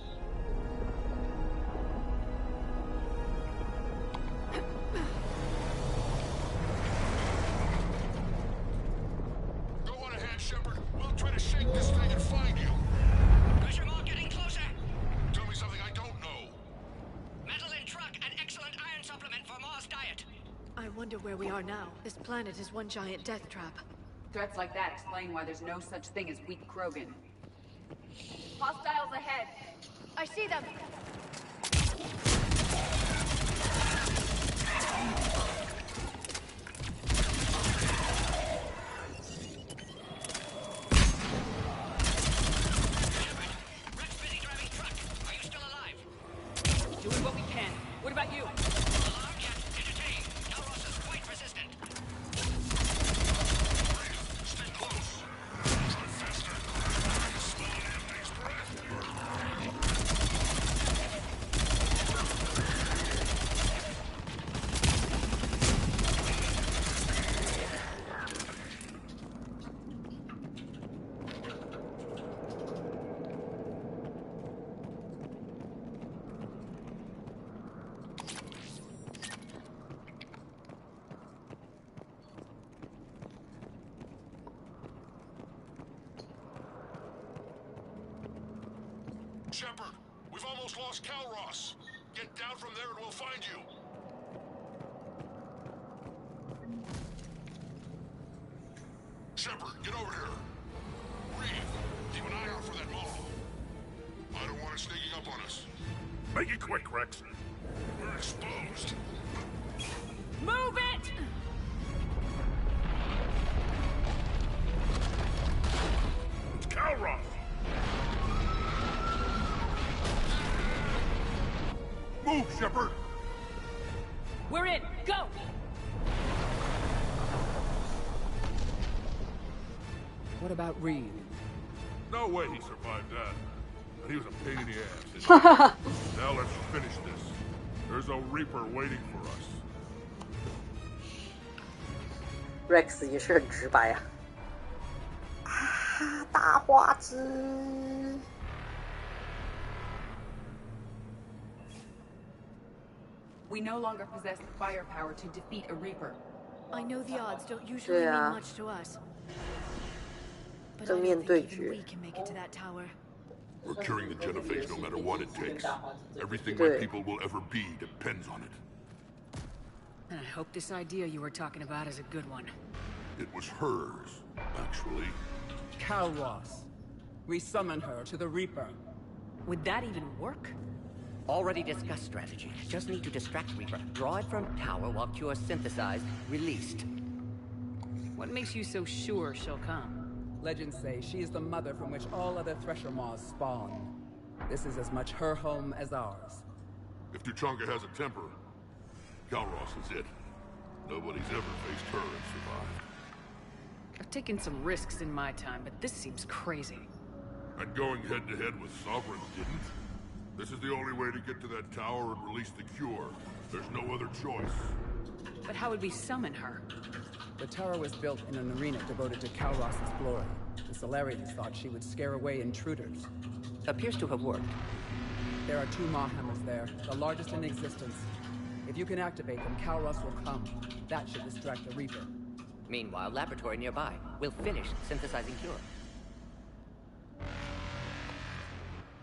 Go on ahead, Shepard. We'll try to shake this thing and find you. Pressure mall getting closer. Tell me something I don't know. Metal in truck, an excellent iron supplement for Mars diet. I wonder where we are now. This planet is one giant death trap. Threats like that explain why there's no such thing as weak Krogan. Hostiles ahead. I see them. Rex busy driving truck. Are you still alive? Doing what we can. What about you? Alarmed yet? Entertained. Calros is quite resistant. Stay close. Try faster. I can smell an enemy's breath. Shepard, we've almost lost Calros. Get down from there and we'll find you. Shepard, get over here. Reed, keep an eye out for that mall. I don't want it sneaking up on us. Make it quick, Rex. We're exposed. Move it! It's Calros. Move, Shepard! We're in! Go! What about Reed? No way he survived that. But he was a pain in the ass. Isn't he? Now let's finish this. There's a Reaper waiting for us. Rex 也是很直白啊。啊，大花枝。We no longer possess the firepower to defeat a Reaper. I know the odds don't usually mean much to us. But I don't think even we can make it to that tower. We're curing the Genophage no matter what it takes. Everything my people will ever be depends on it. And I hope this idea you were talking about is a good one. It was hers, actually. Calros. We summon her to the Reaper. Would that even work? Already discussed strategy. Just need to distract Reaper. Draw it from tower while cure synthesized, released. What makes you so sure she'll come? Legends say she is the mother from which all other Thresher Maws spawn. This is as much her home as ours. If Tuchanka has a temper, Calros is it. Nobody's ever faced her and survived. I've taken some risks in my time, but this seems crazy. And going head-to-head with Sovereign didn't? This is the only way to get to that tower and release the cure. There's no other choice. But how would we summon her? The tower was built in an arena devoted to Kalros's glory. The Solarians thought she would scare away intruders. Appears to have worked. There are 2 Maw hammers there, the largest in existence. If you can activate them, Kalros will come. That should distract the Reaper. Meanwhile, laboratory nearby. We'll finish synthesizing cure.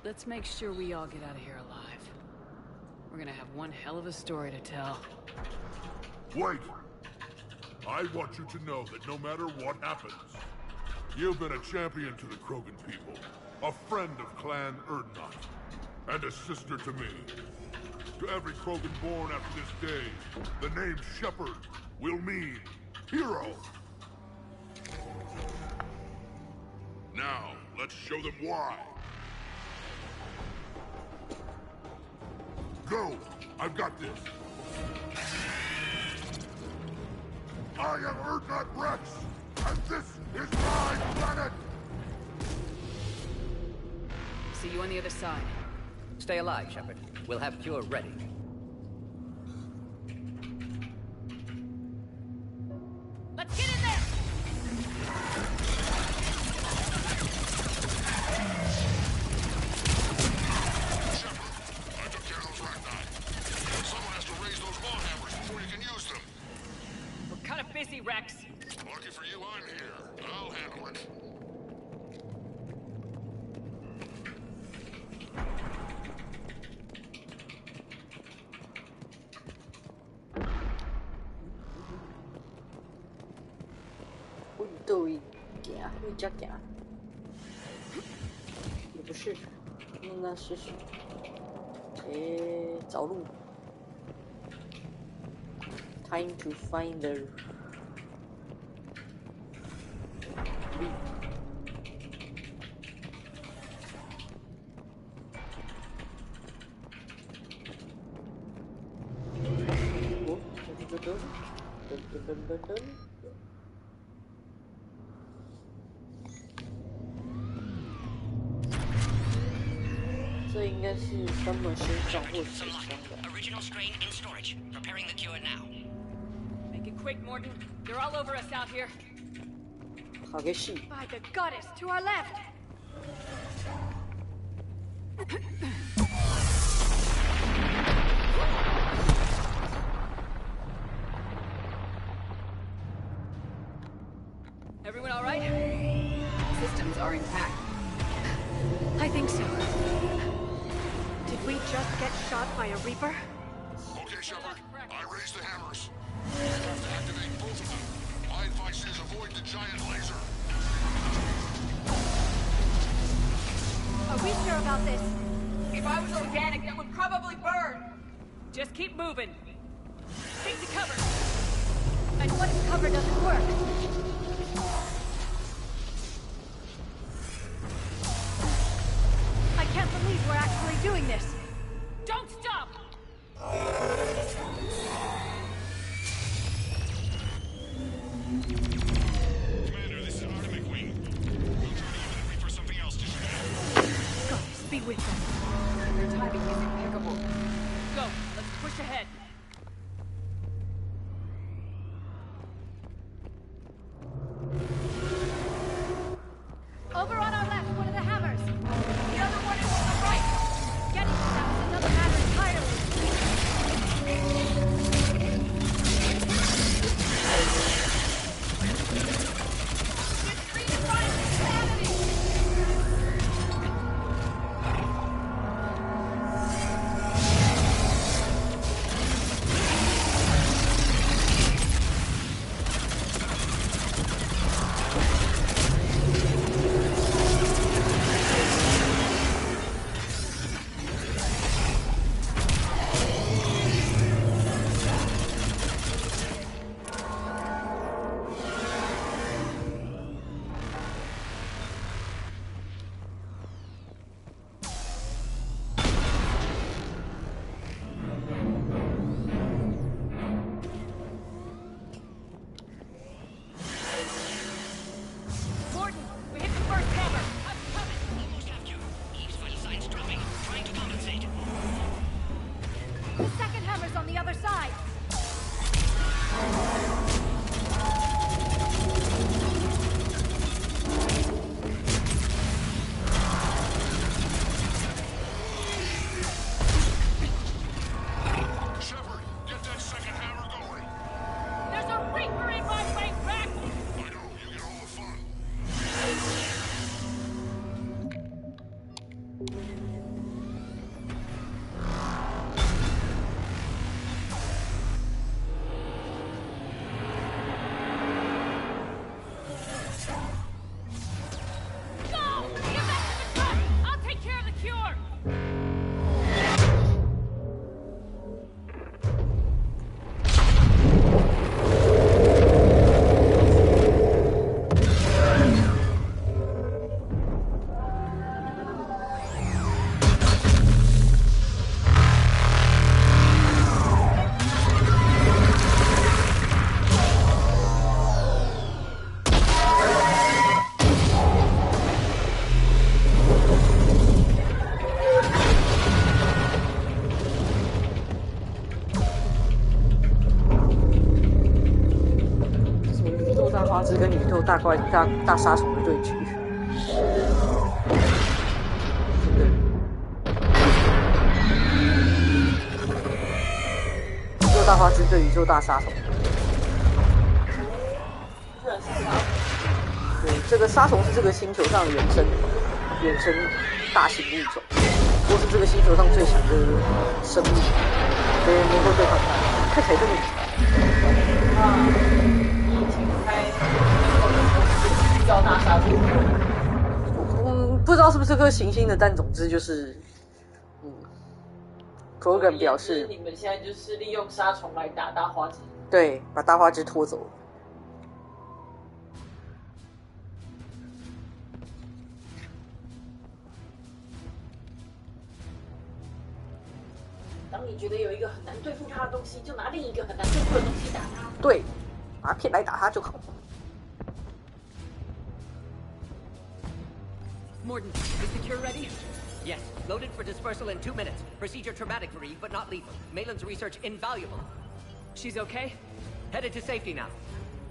Let's make sure we all get out of here alive. We're gonna have one hell of a story to tell. Wait! I want you to know that no matter what happens, you've been a champion to the Krogan people, a friend of Clan Urdnot, and a sister to me. To every Krogan born after this day, the name Shepard will mean hero. Now, let's show them why. Go! I've got this! I am Urdnot Rex, and this is my planet! See you on the other side. Stay alive, Shepard. We'll have cure ready. Let's get in there! Shepard, I took care of those Rachni. Someone has to raise those Maw hammers before you can use them. We're kind of busy, Rex. Lucky for you, I'm here. I'll handle it.对呀，会加点，也不是，应该是，找路。Time to find the. Oh, 这应该是他们身上或水箱的。 Original strain in storage. Preparing the cure now. Make it quick, Mordin. They're all over us out here. 激しい。 By the goddess, to our left. Everyone all right? Systems are intact. I think so. Did we just get shot by a Reaper? Okay, Shepard. I raised the hammers. You have to activate both of them. My advice is avoid the giant laser. Are we sure about this? If I was organic, that would probably burn. Just keep moving. Take the cover. And what if cover doesn't work? I can't believe we're actually doing this. Don't stop! Commander, this is Artemis Wing. We'll try to use the Reaper something else just now. Goddess, be with them. Their timing is impeccable. Go, let's push ahead. Over on our left, one of the hammers. The other one is on the right. Getting to that was another matter entirely. This screen is running insanity. 宙大杀虫的对决。宇宙大花枝对宇宙大杀虫。对，这个杀虫是这个星球上的远征大型物种，或是这个星球上最强的生物，所以能够对抗它。看起来这么遇到大杀虫。不知道是不是这颗行星的，但总之就是，Krogan 表示你们现在就是利用杀虫来打大花枝。对，把大花枝拖走。当你觉得有一个很难对付它的东西，就拿另一个很难对付的东西打它。对，把它骗来打它就好。Mordin, is the cure ready? Yes, loaded for dispersal in 2 minutes. Procedure traumatic for Eve, but not lethal. Malin's research invaluable. She's okay? Headed to safety now.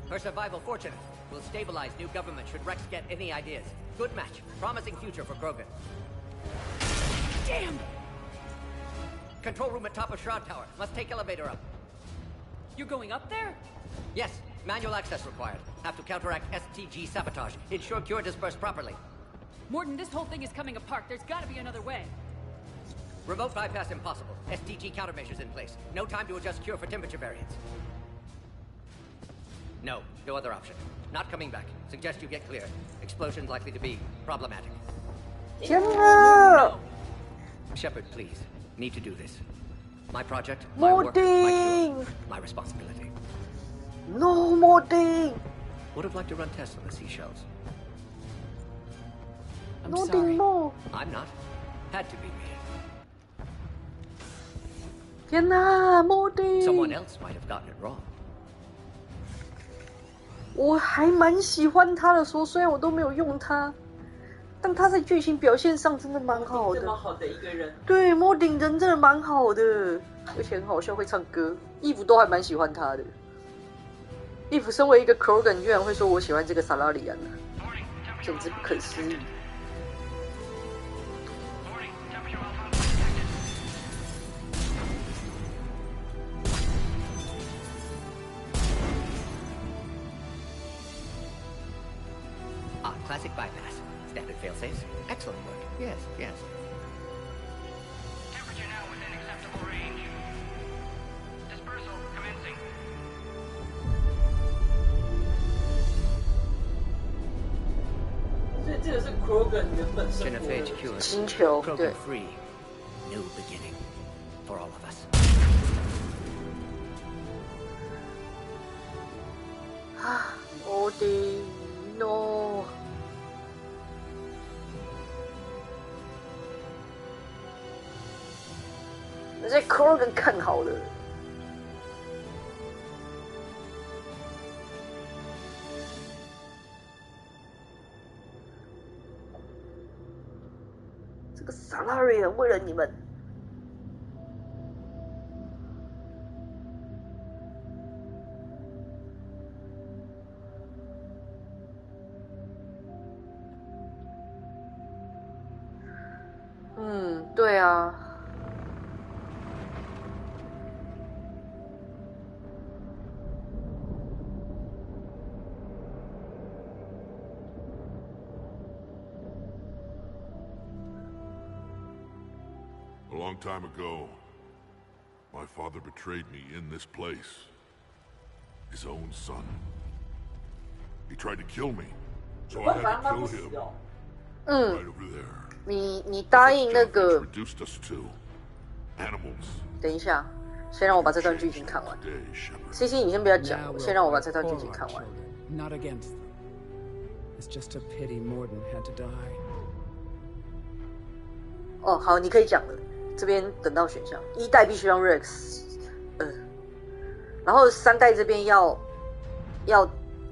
Her survival fortunate. Will stabilize new government should Rex get any ideas. Good match. Promising future for Krogan. Damn! Control room at top of Shroud Tower. Must take elevator up. You're going up there? Yes, manual access required. Have to counteract STG sabotage. Ensure cure dispersed properly. Mordin, this whole thing is coming apart. There's gotta be another way. Remote bypass impossible. STG countermeasures in place. No time to adjust cure for temperature variance. No other option. Not coming back. Suggest you get clear. Explosion likely to be problematic. Shepard, please. Need to do this. My project, my work, my cure, my responsibility. No more thing. Would have liked to run tests on the seashells. I'm sorry. No. I'm not. Had to be me. 天哪 ，Modi！ Someone else might have gotten it wrong. 我还蛮喜欢他的，虽然我都没有用他，但他在剧情表现上真的蛮好的。这么好的一个人。对，Modi 人真的蛮好的，而且很好笑，会唱歌。Eve 都还蛮喜欢他的。Eve 身为一个 Krogan， 居然会说我喜欢这个萨拉里安呢，简直不可思议。Classic bypass. Standard failsafes. Excellent work. Yes. Temperature now within acceptable range. Dispersal commencing. 所以这个是 Krogan 原本生活的星球，对。 Free. New beginning for all of us. 啊，Modi no。而且 Krogan 看好了。这个萨拉瑞人为了你们。对啊。A long time ago, my father betrayed me in this place. His own son. He tried to kill me, so I had to kill him. Right over there. 你答应那个。 Introduced us to animals. 等一下，先让我把这段剧情看完。CC， 你先不要讲，先让我把这段剧情看完。 Not against them. It's just a pity Mordin had to die. 哦，好，你可以讲了。这边等到选项，1代必须让 Rex，然后3代这边要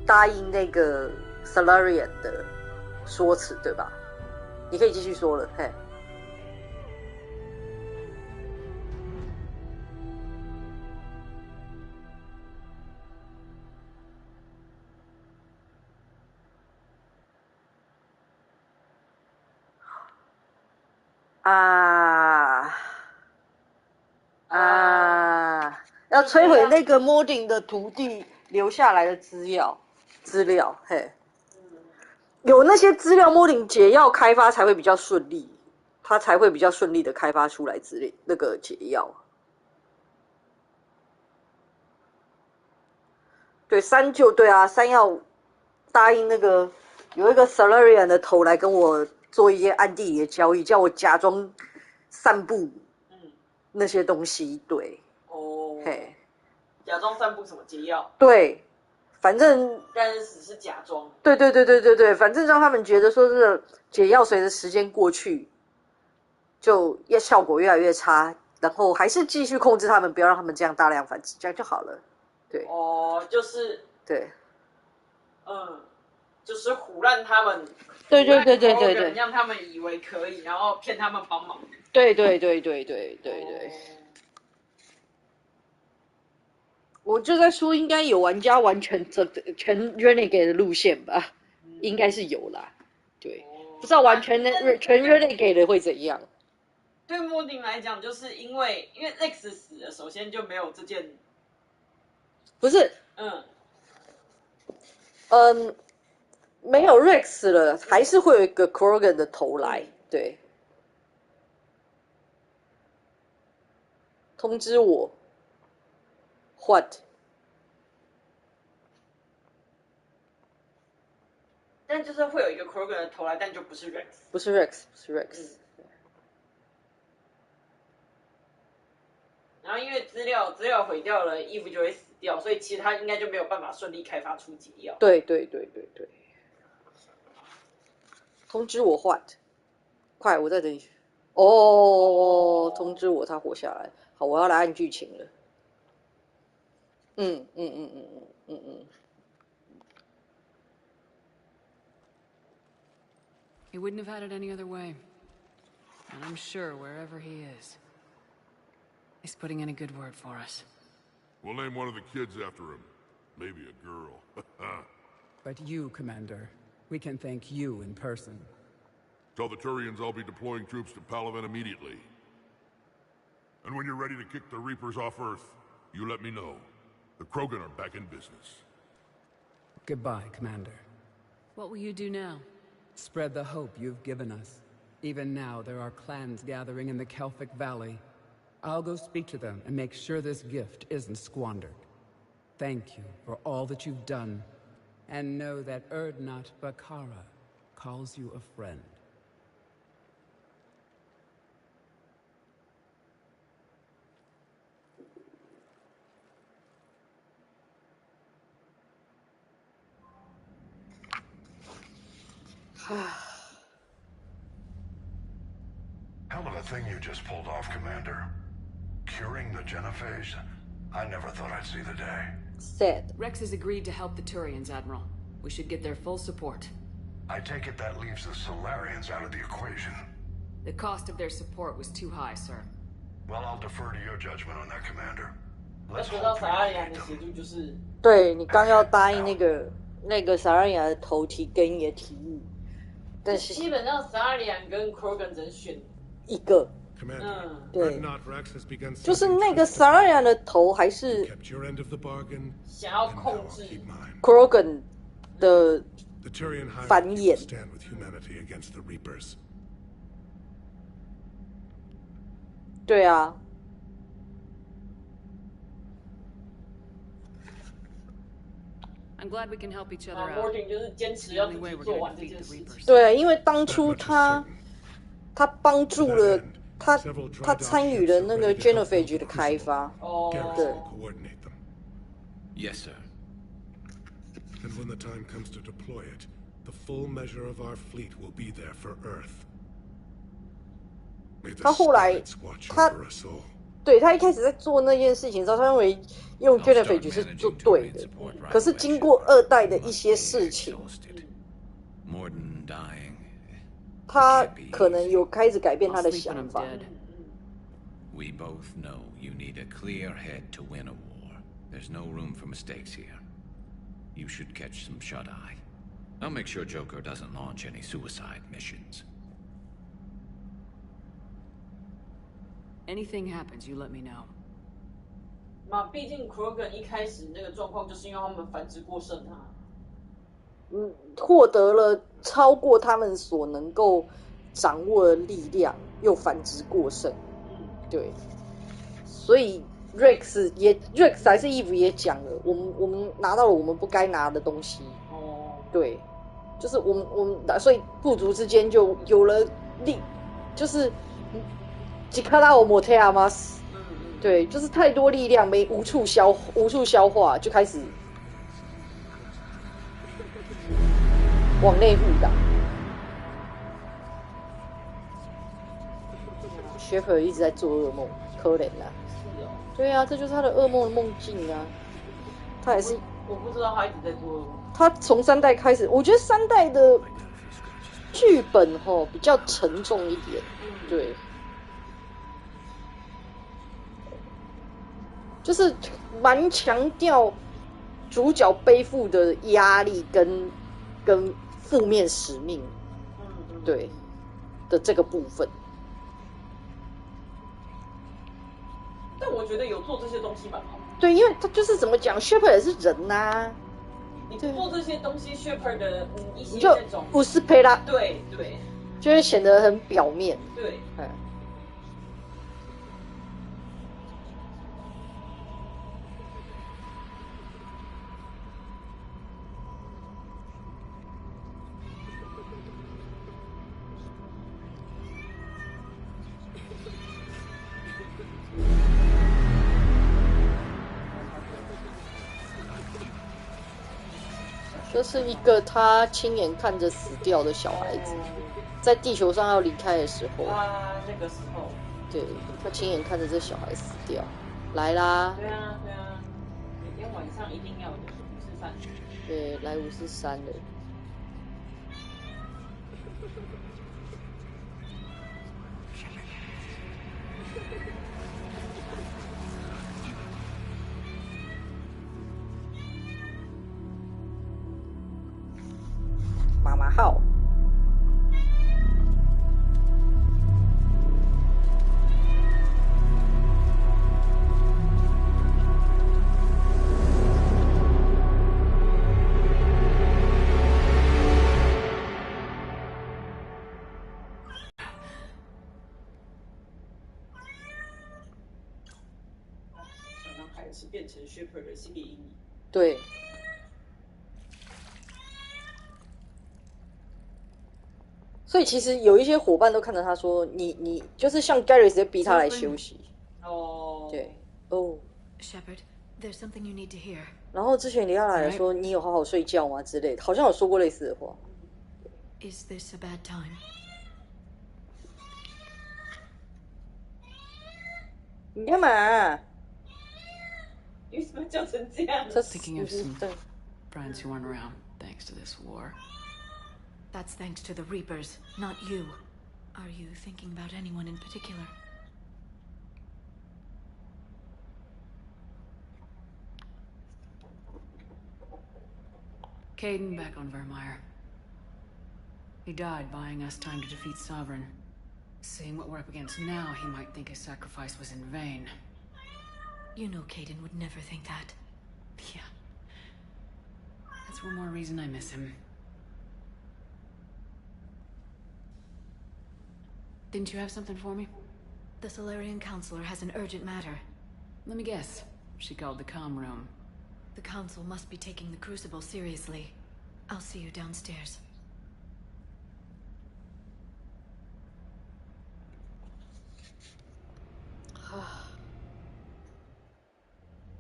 答应那个 Salarian 的说辞，对吧？你可以继续说了，嘿。要摧毁那个 Modding 的徒弟留下来的资料，嘿，有那些资料 ，Modding 解药开发才会比较顺利，他才会比较顺利的开发出来那个解药。对，三要答应那个有一个 Salarian 的头来跟我做一些暗地里的交易，叫我假装散布那些东西，对。嘿，假装散布什么解药？对，反正但是只是假装。对，反正让他们觉得说这个解药随着时间过去，就效果越来越差，然后还是继续控制他们，不要让他们这样大量繁殖，这样就好了。对。就是对。就是唬烂他们。对，让他们以为可以，然后骗他们帮忙。对。我就在说，应该有玩家完全 Renegade 的路线吧，应该是有啦。对，不知道完全Renegade 的会怎样。对Modding来讲，就是因为 Rex 死了，首先就没有这件。不是。没有 Rex 了，还是会有一个 Krogan 的头来，对。通知我。What？ 但就是会有一个 Krogan 的头来，但就不是 Rex。不是 Rex。然后因为资料毁掉了，Eve就会死掉，所以其实他应该就没有办法顺利开发出解药。对。通知我 What？ 快，我再等一下。通知我他活下来。好，我要来按剧情了。He wouldn't have had it any other way. And I'm sure wherever he is, he's putting in a good word for us. We'll name one of the kids after him. Maybe a girl. But you, Commander, we can thank you in person. Tell the Turians I'll be deploying troops to Palaven immediately. And when you're ready to kick the Reapers off Earth, you let me know. The Krogan are back in business. Goodbye, Commander. What will you do now? Spread the hope you've given us. Even now, there are clans gathering in the Kelphic Valley. I'll go speak to them and make sure this gift isn't squandered. Thank you for all that you've done. And know that Urdnot Bakara calls you a friend. Hell of a thing you just pulled off, Commander. Curing the Genophage? I never thought I'd see the day. Said. Rex has agreed to help the Turians, Admiral. We should get their full support. I take it that leaves the Solarians out of the equation. The cost of their support was too high, sir. Well, I'll defer to your judgment on that, Commander. 要得到萨拉利亚的协助就是。对你刚要答应那个萨拉利亚的头提给你的题目。但是基本上Salarian跟 Krogan 只能选一个。对，就是那个 Salarian 的头还是想要控制 Krogan 的繁衍。对啊。I'm glad we can help each other out. Modding 就是坚持要自己做完这件事情。对，因为当初他帮助了他参与了那个 Genophage 的开发。对。Yes, sir. And when the time comes to deploy it, the full measure of our fleet will be there for Earth. 他后来对他一开始在做那件事情的时候，他认为用 Genophage 是做对的，可是经过2代的一些事情，他可能有开始改变他的想法。We both know you need a clear head to win a war. There's no room for mistakes here. You should catch some shut-eye. I'll make sure Joker doesn't launch any suicide missions. Anything happens, you let me know. 嘛，毕竟 Krogan 一开始那个状况，就是因为他们繁殖过剩啊。获得了超过他们所能够掌握的力量，又繁殖过剩。对，所以 Rex 还是 Eve 也讲了，我们拿到了我们不该拿的东西。哦，对，就是我们，所以部族之间就有了就是吉卡拉欧莫特亚马斯。对，就是太多力量无处消化，就开始往内互打。Shepard 一直在做噩梦，可怜啦。是哦。对啊，这就是他的噩梦的梦境啊。他也是，我不知道他一直在做噩梦。他从3代开始，我觉得3代的剧本比较沉重一点，对。就是蛮强调主角背负的压力跟负面使命，对的这个部分。但我觉得有做这些东西蛮好。对，因为他就是怎么讲 ，Shepard 也是人呐、你不做这些东西 ，Shepard 的一些就那种不是陪他，对，就会显得很表面。对，这是一个他亲眼看着死掉的小孩子，在地球上要离开的时候，那个时候，对他亲眼看着这小孩死掉，来啦，对啊，每天晚上一定要有543，对，来543了。妈妈号，让孩子变成 Shepard 的心理阴影。对。所以其实有一些伙伴都看着他说：“你就是像 Gary 直接逼他来休息。”哦，对，哦。Shepard, there's something you need to hear. 然后之前李亚来说：“你有好好睡觉吗？”之类的，好像有说过类似的话。Is this a bad time? 你干嘛？你为什么叫成这样 ？Thinking of some friends who weren't around thanks to this war. That's thanks to the Reapers, not you. Are you thinking about anyone in particular? Caden back on Vermeer. He died buying us time to defeat Sovereign. Seeing what we're up against now, he might think his sacrifice was in vain. You know Caden would never think that. Yeah. That's one more reason I miss him. Didn't you have something for me? The Solarian Counselor has an urgent matter. Let me guess. She called the comm room. The Council must be taking the Crucible seriously. I'll see you downstairs.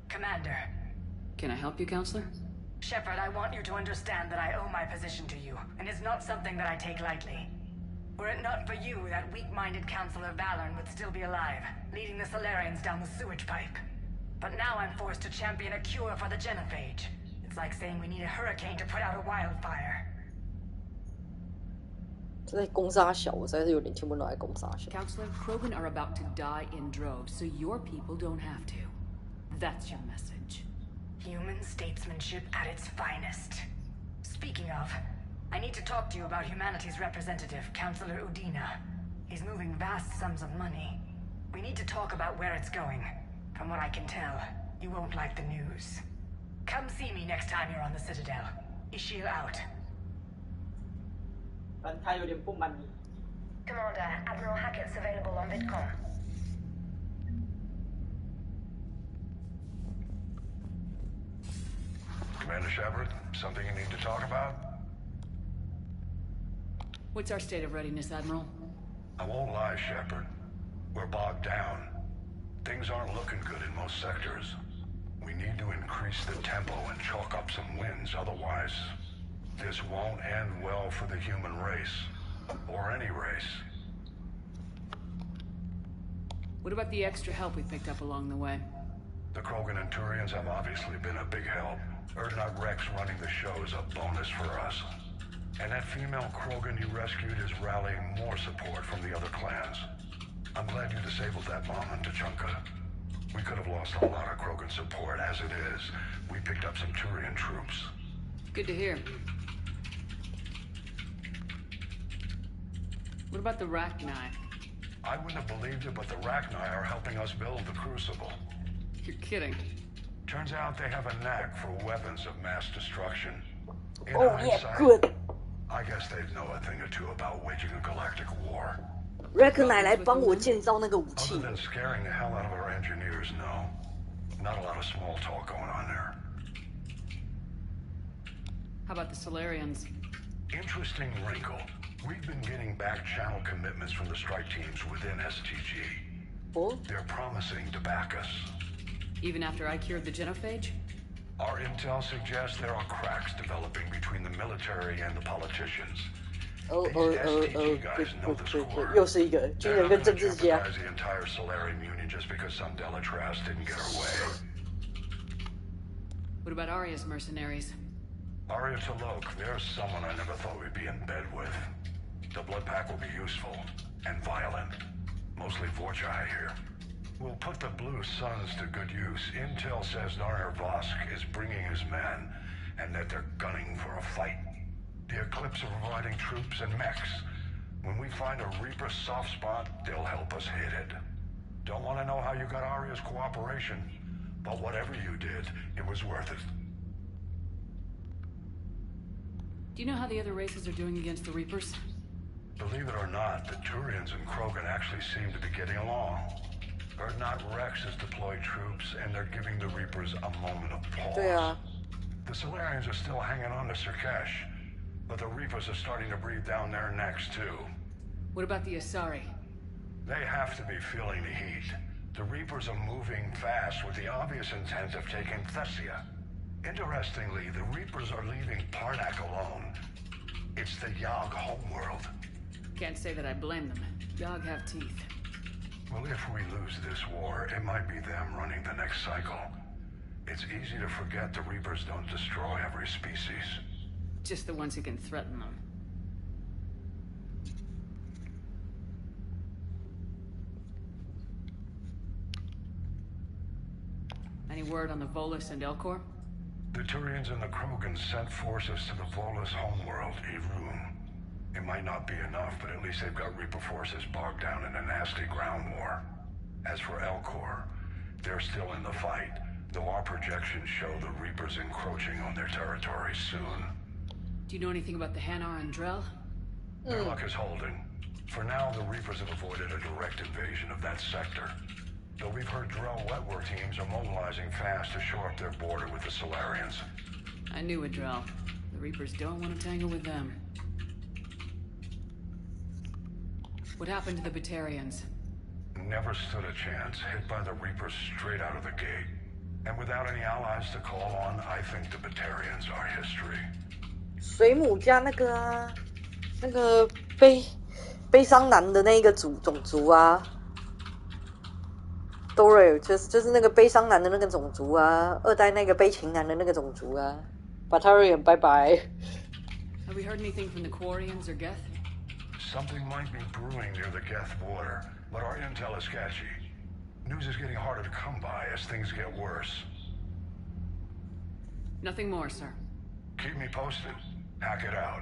Commander. Can I help you, Counselor? Shepard, I want you to understand that I owe my position to you, and it's not something that I take lightly. Were it not for you, that weak-minded Counselor Valorn would still be alive, leading the Solarians down the sewage pipe. But now I'm forced to champion a cure for the Genophage. It's like saying we need a hurricane to put out a wildfire. 这在攻杀小，我实在是有点听不懂在攻杀小。 Counselor, Krogan are about to die in droves, so your people don't have to. That's your message. Human statesmanship at its finest. Speaking of, I need to talk to you about humanity's representative, Counselor Udina. He's moving vast sums of money. We need to talk about where it's going. From what I can tell, you won't like the news. Come see me next time you're on the Citadel. Ishil out. 反正他有点不满你。Commander, Admiral Hackett's available on VidCom. Commander Shepard, something you need to talk about? What's our state of readiness, Admiral? I won't lie, Shepard. We're bogged down. Things aren't looking good in most sectors. We need to increase the tempo and chalk up some wins, otherwise this won't end well for the human race. Or any race. What about the extra help we picked up along the way? The Krogan and Turians have obviously been a big help. Urdnot Rex running the show is a bonus for us. And that female Krogan you rescued is rallying more support from the other clans. I'm glad you disabled that bomb on Tuchanka. We could have lost a lot of Krogan support. As it is, we picked up some Turian troops. Good to hear. What about the Rachni? I wouldn't have believed it, but the Rachni are helping us build the Crucible. You're kidding. Turns out they have a knack for weapons of mass destruction. In yeah, good. I guess they'd know a thing or two about waging a galactic war. Rachni 来帮我建造那个武器。 Other than scaring the hell out of our engineers, no. Not a lot of small talk going on there. How about the Solarians? Interesting wrinkle. We've been getting back-channel commitments from the strike teams within STG. Oh? They're promising to back us. Even after I cured the genophage? Our intel suggests there are cracks developing between the military and the politicians. Guys know the score. 又是一个军人跟政治家。 The entire Solarian Union just because some Delatras didn't get her way. What about Aria's mercenaries? Aria T'Loak, there's someone I never thought we'd be in bed with. The blood pack will be useful and violent. Mostly Vorchai here. We'll put the Blue Suns to good use. Intel says Narher Vosk is bringing his men and that they're gunning for a fight. The Eclipse are providing troops and mechs. When we find a Reaper soft spot, they'll help us hit it. Don't want to know how you got Aria's cooperation, but whatever you did, it was worth it. Do you know how the other races are doing against the Reapers? Believe it or not, the Turians and Krogan actually seem to be getting along. Urdnot Rex has deployed troops, and they're giving the Reapers a moment of pause. Yeah. The Solarians are still hanging on to Surkesh, but the Reapers are starting to breathe down their necks, too. What about the Asari? They have to be feeling the heat. The Reapers are moving fast with the obvious intent of taking Thessia. Interestingly, the Reapers are leaving Parnak alone. It's the Yogg homeworld. Can't say that I blame them. Yogg have teeth. Well, if we lose this war, it might be them running the next cycle. It's easy to forget the Reapers don't destroy every species. Just the ones who can threaten them. Any word on the Volus and Elcor? The Turians and the Krogan sent forces to the Volus homeworld, Irun. It might not be enough, but at least they've got Reaper forces bogged down in a nasty ground war. As for Elcor, they're still in the fight, though our projections show the Reapers encroaching on their territory soon. Do you know anything about the Hanar and Drell? Their luck is holding. For now, the Reapers have avoided a direct invasion of that sector. Though we've heard Drell Wetworth teams are mobilizing fast to shore up their border with the Solarians. I knew it, Drell. The Reapers don't want to tangle with them. What happened to the Batarians? Never stood a chance, hit by the Reapers straight out of the gate. And without any allies to call on, I think the Batarians are history. 水母加那个啊，那个悲伤男的那个种族啊 ，Dore 就是那个悲伤男的那个种族啊，二代那个悲情男的那个种族啊 ，Batarian 拜拜。Have we heard anything from the Quarians or Geth? Something might be brewing near the Geth border, but our intel is sketchy. News is getting harder to come by as things get worse. Nothing more, sir. Keep me posted. Hack it out.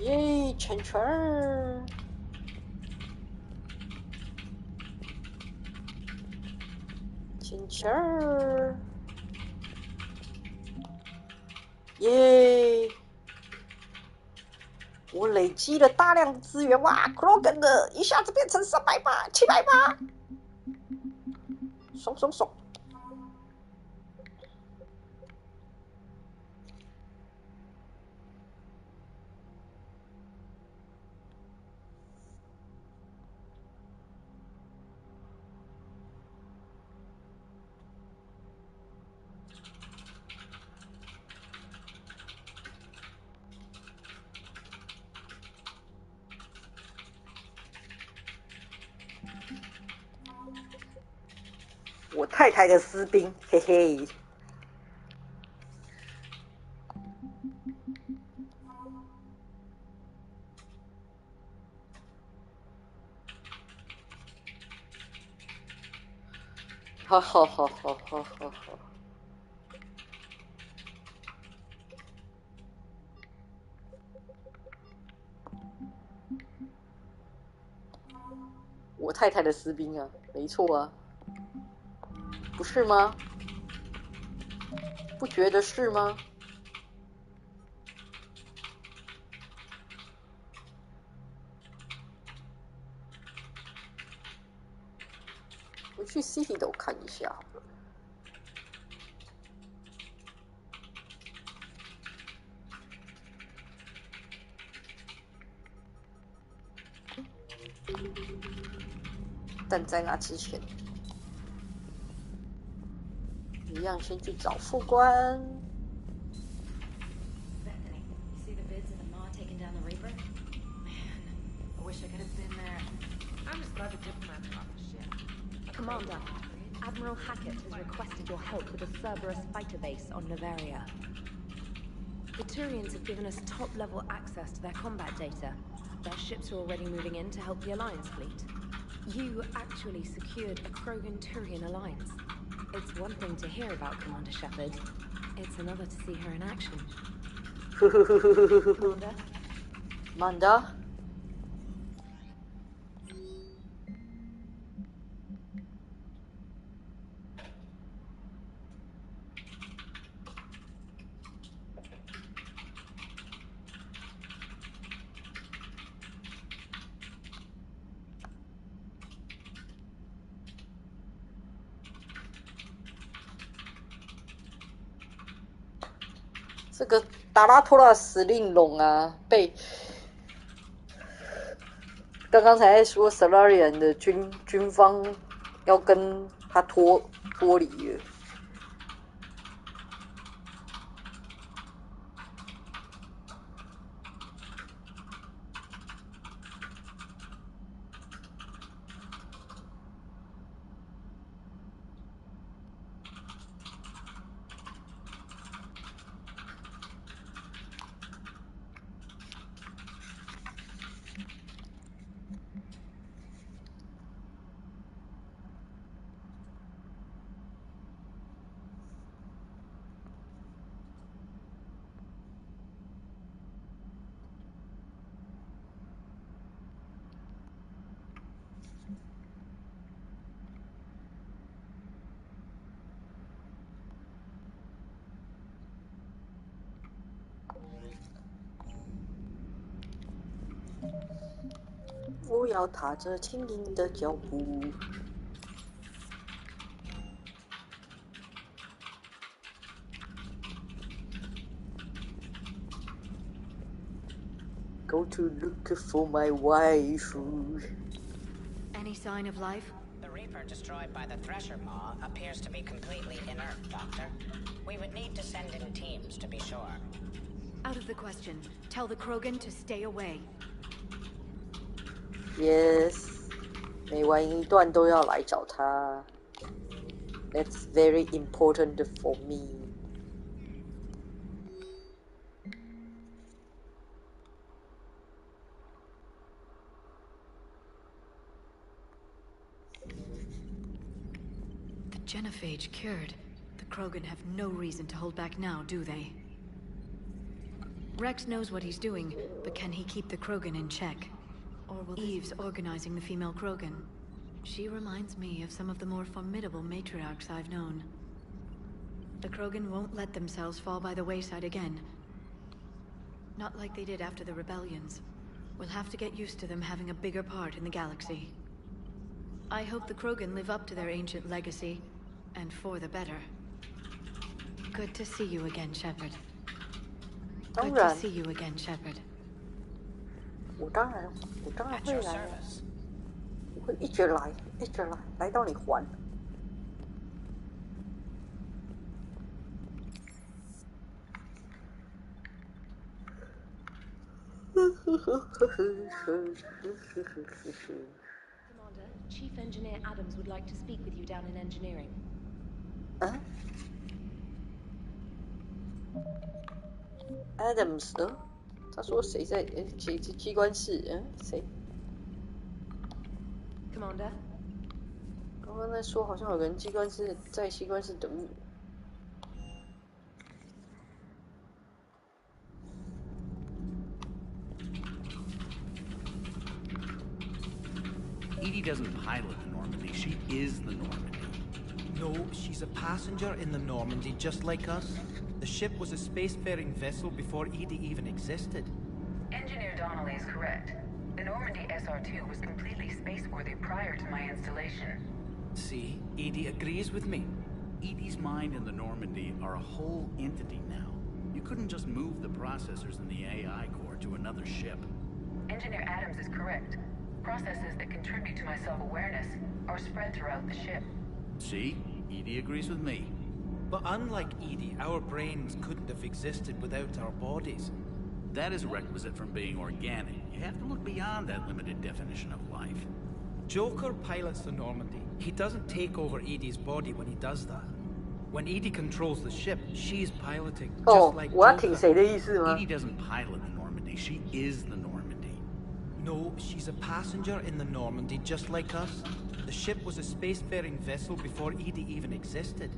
耶，圈圈儿，圈圈儿，耶！我累积了大量的资源，哇 ！Krogan 的一下子变成300把、700把，爽爽爽！我太太的私兵，嘿嘿。好好好好好好好。我太太的私兵啊，没错啊，不是吗？不觉得是吗？我去 City 都看一下好了。但在那之前，一样先去找副官。Commander, Admiral Hackett has requested your help with a Cerberus fighter base on Noveria. The Turians have given us top-level access to their combat data. Their ships are already moving in to help the Alliance fleet. You actually secured a Krogan-Turian alliance. It's one thing to hear about Commander Shepard. It's another to see her in action. Manda?这个达拉托拉司令龙啊，被刚才说 Salarian 的军方要跟他脱离了。我要踏着轻盈的脚步。Go to look for my wife. Any sign of life? The Reaper destroyed by the Thresher Maw appears to be completely inert, Doctor. We would need to send in teams to be sure. Out of the question. Tell the Krogan to stay away. Yes. 每完一段都要来找他。That's very important for me. The Genophage cured. The Krogan have no reason to hold back now, do they? Rex knows what he's doing, but can he keep the Krogan in check? Or will Eve's organizing the female Krogan? She reminds me of some of the more formidable matriarchs I've known. The Krogan won't let themselves fall by the wayside again. Not like they did after the rebellions. We'll have to get used to them having a bigger part in the galaxy. I hope the Krogan live up to their ancient legacy, and for the better. Good to see you again, Shepard. Good to see you again, Shepard. 我当然会来，我会一直来，来到你还。Commander, Chief Engineer Adams would like to speak with you down in engineering. Adams 他说谁在机关室？谁 ？Commander， 刚刚在说好像有人机关室在机关室等你。Edie doesn't pilot the Normandy, she is the Normandy. No, she's a passenger in the Normandy, just like us. The ship was a spacefaring vessel before Edie even existed. Engineer Donnelly is correct. The Normandy SR-2 was completely spaceworthy prior to my installation. See, Edie agrees with me. Edie's mind and the Normandy are a whole entity now. You couldn't just move the processors in the AI core to another ship. Engineer Adams is correct. Processes that contribute to my self-awareness are spread throughout the ship. See? Edie agrees with me. But unlike Edie, our brains couldn't have existed without our bodies. That is a requisite from being organic. You have to look beyond that limited definition of life. Joker pilots the Normandy. He doesn't take over Edie's body when he does that. When Edie controls the ship, she's piloting, just like Joker. Edie doesn't pilot the Normandy, she is the Normandy. No, she's a passenger in the Normandy, just like us. The ship was a spacefaring vessel before Edie even existed.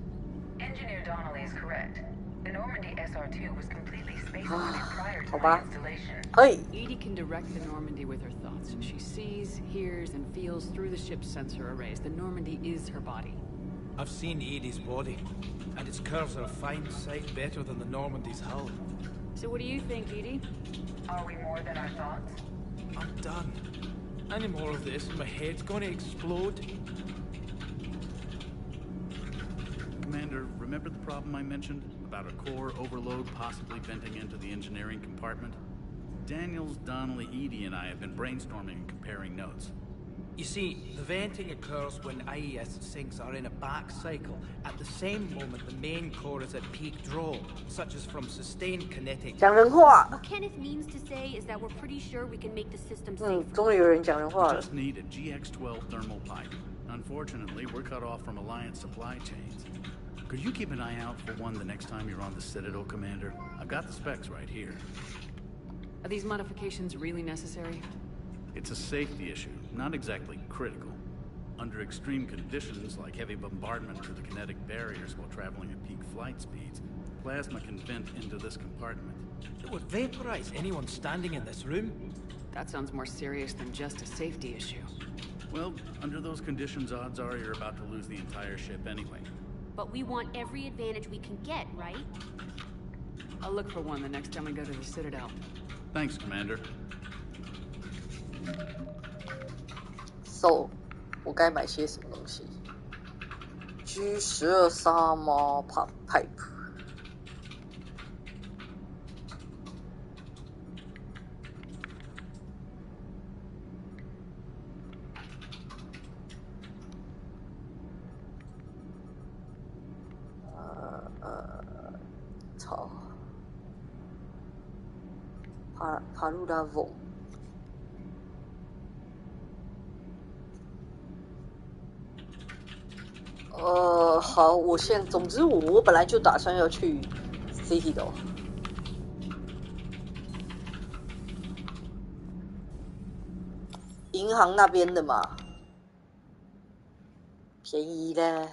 Engineer Donnelly is correct. The Normandy SR-2 was completely spaceworthy prior to my installation. Edie can direct the Normandy with her thoughts. She sees, hears, and feels through the ship's sensor arrays. The Normandy is her body. I've seen Edie's body, and its curves are a fine sight better than the Normandy's hull. So what do you think, Edie? Are we more than our thoughts? I'm done. Any more of this, and my head's gonna explode. Commander, remember the problem I mentioned? About a core overload possibly venting into the engineering compartment? Daniels, Donnelly, Edie, and I have been brainstorming and comparing notes. You see, the venting occurs when IES sinks are in a back cycle. At the same moment, the main core is at peak draw, such as from sustained kinetic. What Kenneth means to say is that we're pretty sure we can make the system safer. We just need a GX-12 thermal pipe. Unfortunately, we're cut off from Alliance supply chains. Could you keep an eye out for one the next time you're on the Citadel, Commander? I've got the specs right here. Are these modifications really necessary? It's a safety issue, not exactly critical. Under extreme conditions, like heavy bombardment through the kinetic barriers while traveling at peak flight speeds, plasma can vent into this compartment. It would vaporize anyone standing in this room? That sounds more serious than just a safety issue. Well, under those conditions, odds are you're about to lose the entire ship anyway. But we want every advantage we can get, right? I'll look for one the next time we go to the Citadel. Thanks, Commander. So, 我该买些什么东西 ？G12 Thermal Pipe。操，帕鲁达翁。好，总之我本来就打算要去 City 的银行那边的嘛，便宜的，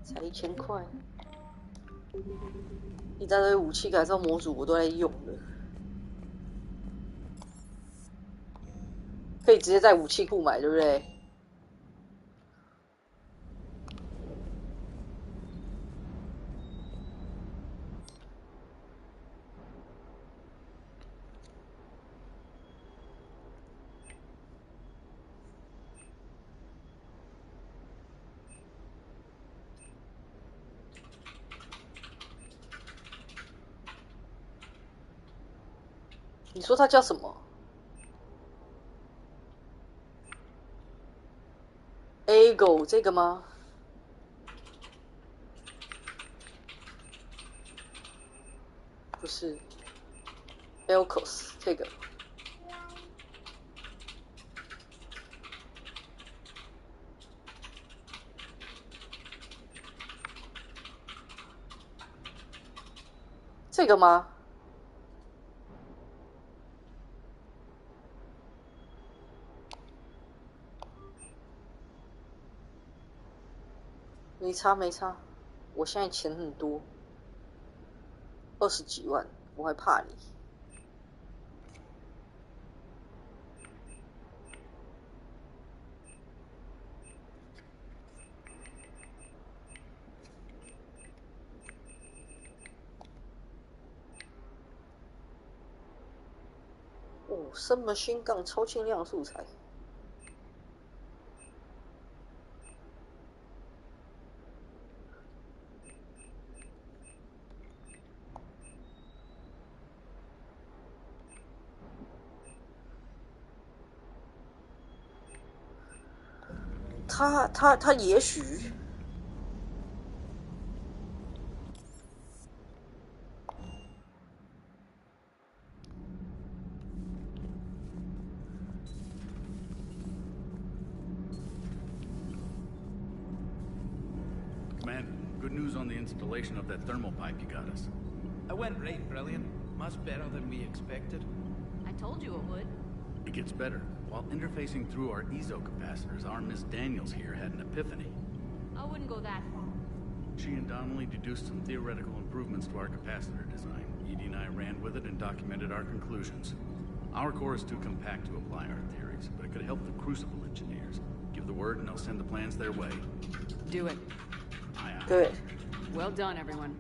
才1000块。一大堆武器改造模组我都在用了，可以直接在武器库买，对不对？你说它叫什么 ？Ago 这个吗？不是 ，Elcos 这个。这个吗？没差没差，我现在钱很多，20几万，我还怕你？哦，生么新杠超轻量素材。他也许Commander, good news on the installation of that thermal pipe you got us. It went right brilliant. Much better than we expected. I told you it would. It gets better. While interfacing through our ezo capacitors, our Miss Daniels here had an epiphany. I wouldn't go that far. She and Donnelly deduced some theoretical improvements to our capacitor design. Edie and I ran with it and documented our conclusions. Our core is too compact to apply our theories, but it could help the Crucible engineers. Give the word and they'll send the plans their way. Do it. Aye, aye. Good. Well done, everyone.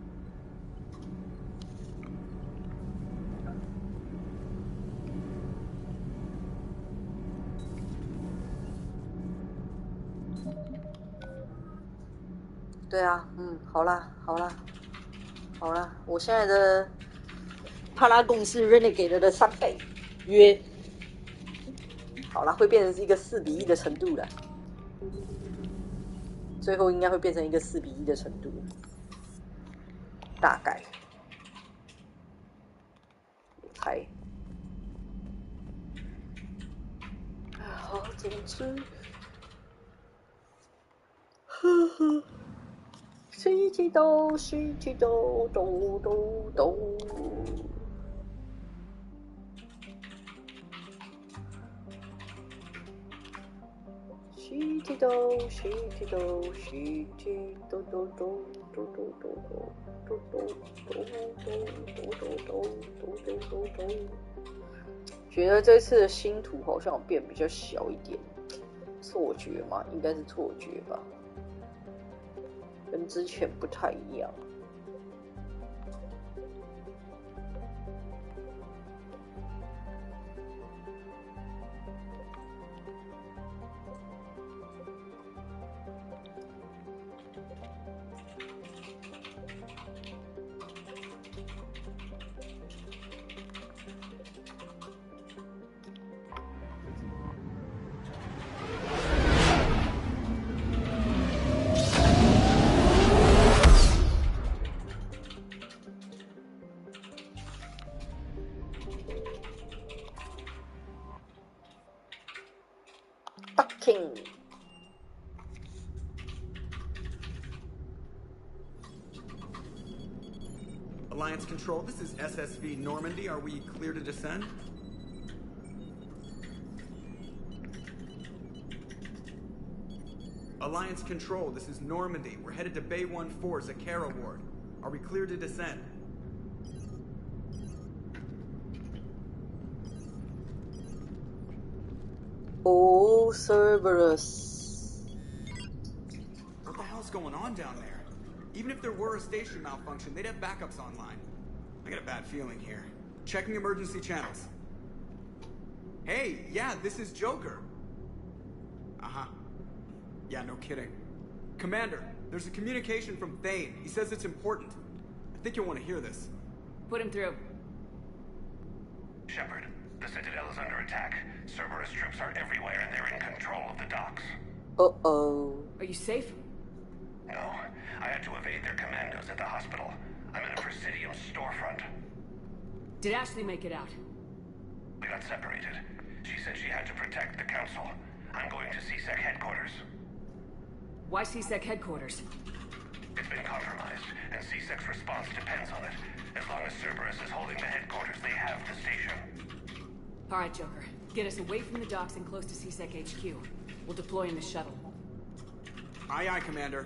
对啊，好啦，我现在的帕拉贡是 Renegade 的3倍，约，好啦，会变成是一个4:1的程度了，最后应该会变成一个4:1的程度，大概，我猜，好，总之，呵呵。西奇豆，西奇豆，豆豆豆。西奇豆，西奇豆，西奇豆豆豆豆豆豆豆豆豆豆豆豆豆豆。觉得这次的星图好像变比较小一点，错觉吗？应该是错觉吧。跟之前不太一样。Alliance Control, this is SSV Normandy. Are we clear to descend? Alliance Control, this is Normandy. We're headed to Bay 1-4, Zakara Ward. Are we clear to descend? Oh, Cerberus. What the hell's going on down there? Even if there were a station malfunction, they'd have backups online. I got a bad feeling here. Checking emergency channels. Hey, yeah, this is Joker. Uh-huh. Yeah, no kidding. Commander, there's a communication from Thane. He says it's important. I think you'll want to hear this. Put him through. Shepard, the Citadel is under attack. Cerberus troops are everywhere and they're in control of the docks. Uh-oh. Are you safe? No, I had to evade their commandos at the hospital. I'm in a Presidium storefront. Did Ashley make it out? We got separated. She said she had to protect the Council. I'm going to CSEC headquarters. Why CSEC headquarters? It's been compromised, and CSEC's response depends on it. As long as Cerberus is holding the headquarters, they have the station. All right, Joker. Get us away from the docks and close to CSEC HQ. We'll deploy in the shuttle. Aye, aye, Commander.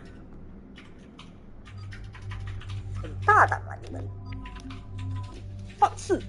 很大胆啊，你们！放肆！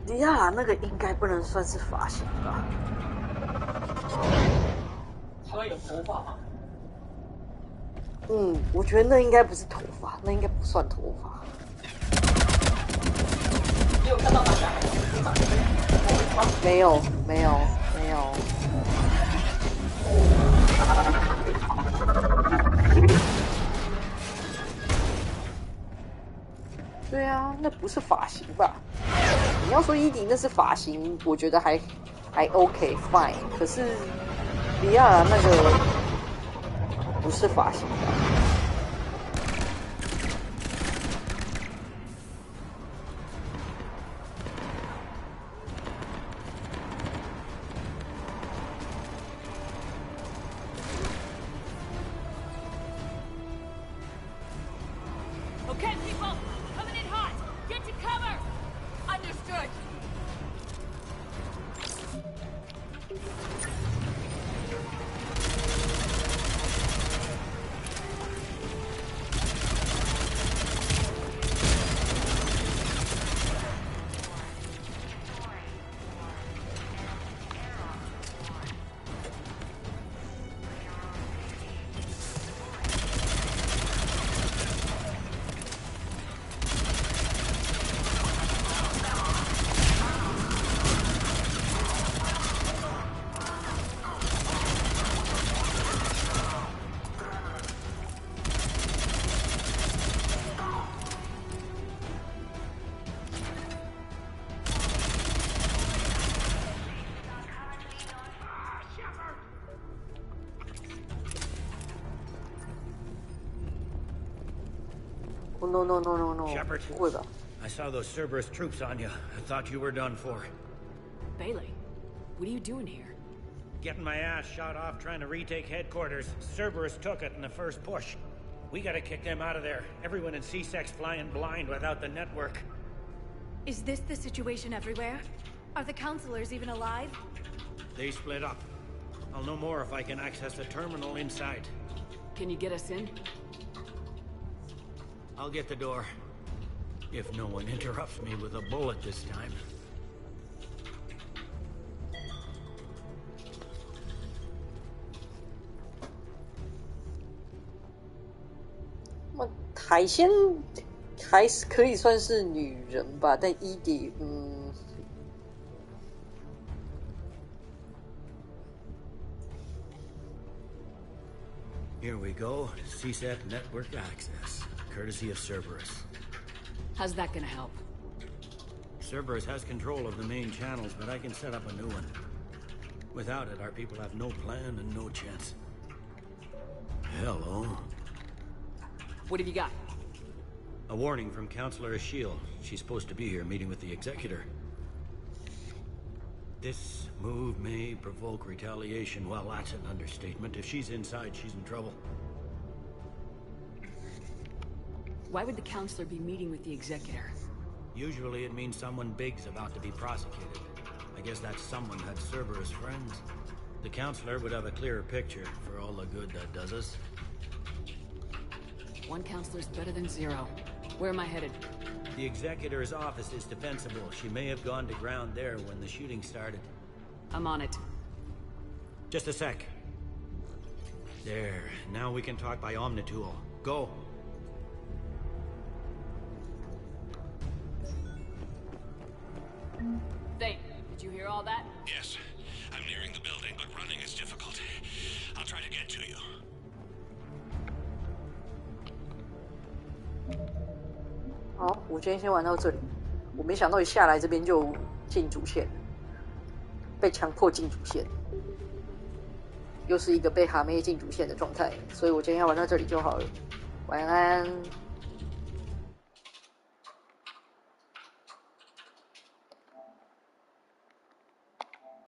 迪亚拉那个应该不能算是发型吧？他会有头发吗？嗯，我觉得那应该不是头发，那应该不算头发。你有看到大家还是长这样吗？没有，没有，没有。对啊，那不是发型吧？你要说伊迪那是发型，我觉得还 OK fine。可是比亚拉那个不是发型吧？ Okay, people, coming in hot. Get to cover. Understood. No. Shepard, I saw those Cerberus troops on you. I thought you were done for. Bailey, what are you doing here? Getting my ass shot off trying to retake headquarters. Cerberus took it in the first push. We gotta kick them out of there. Everyone in CSEC's flying blind without the network. Is this the situation everywhere? Are the counselors even alive? They split up. I'll know more if I can access the terminal inside. Can you get us in? I'll get the door. If no one interrupts me with a bullet this time. 海鲜还是可以算是女人吧，但伊迪， Here we go. CSAT network access, courtesy of Cerberus. How's that gonna help? Cerberus has control of the main channels, but I can set up a new one. Without it, our people have no plan and no chance. Hello. What have you got? A warning from Counselor Ashiel. She's supposed to be here meeting with the Executor. This move may provoke retaliation. Well, that's an understatement. If she's inside, she's in trouble. Why would the Counselor be meeting with the Executor? Usually it means someone big's about to be prosecuted. I guess that someone had Cerberus friends. The Counselor would have a clearer picture for all the good that does us. One Counselor's better than zero. Where am I headed? The Executor's office is defensible. She may have gone to ground there when the shooting started. I'm on it. Just a sec. There. Now we can talk by Omnitool. Go. Thane, did you hear all that? Yes. I'm nearing the building, but running is difficult. I'll try to get to you. 好，我今天先玩到这里。我没想到一下来这边就进主线，被强迫进主线，又是一个被哈妹进主线的状态，所以我今天要玩到这里就好了。晚安。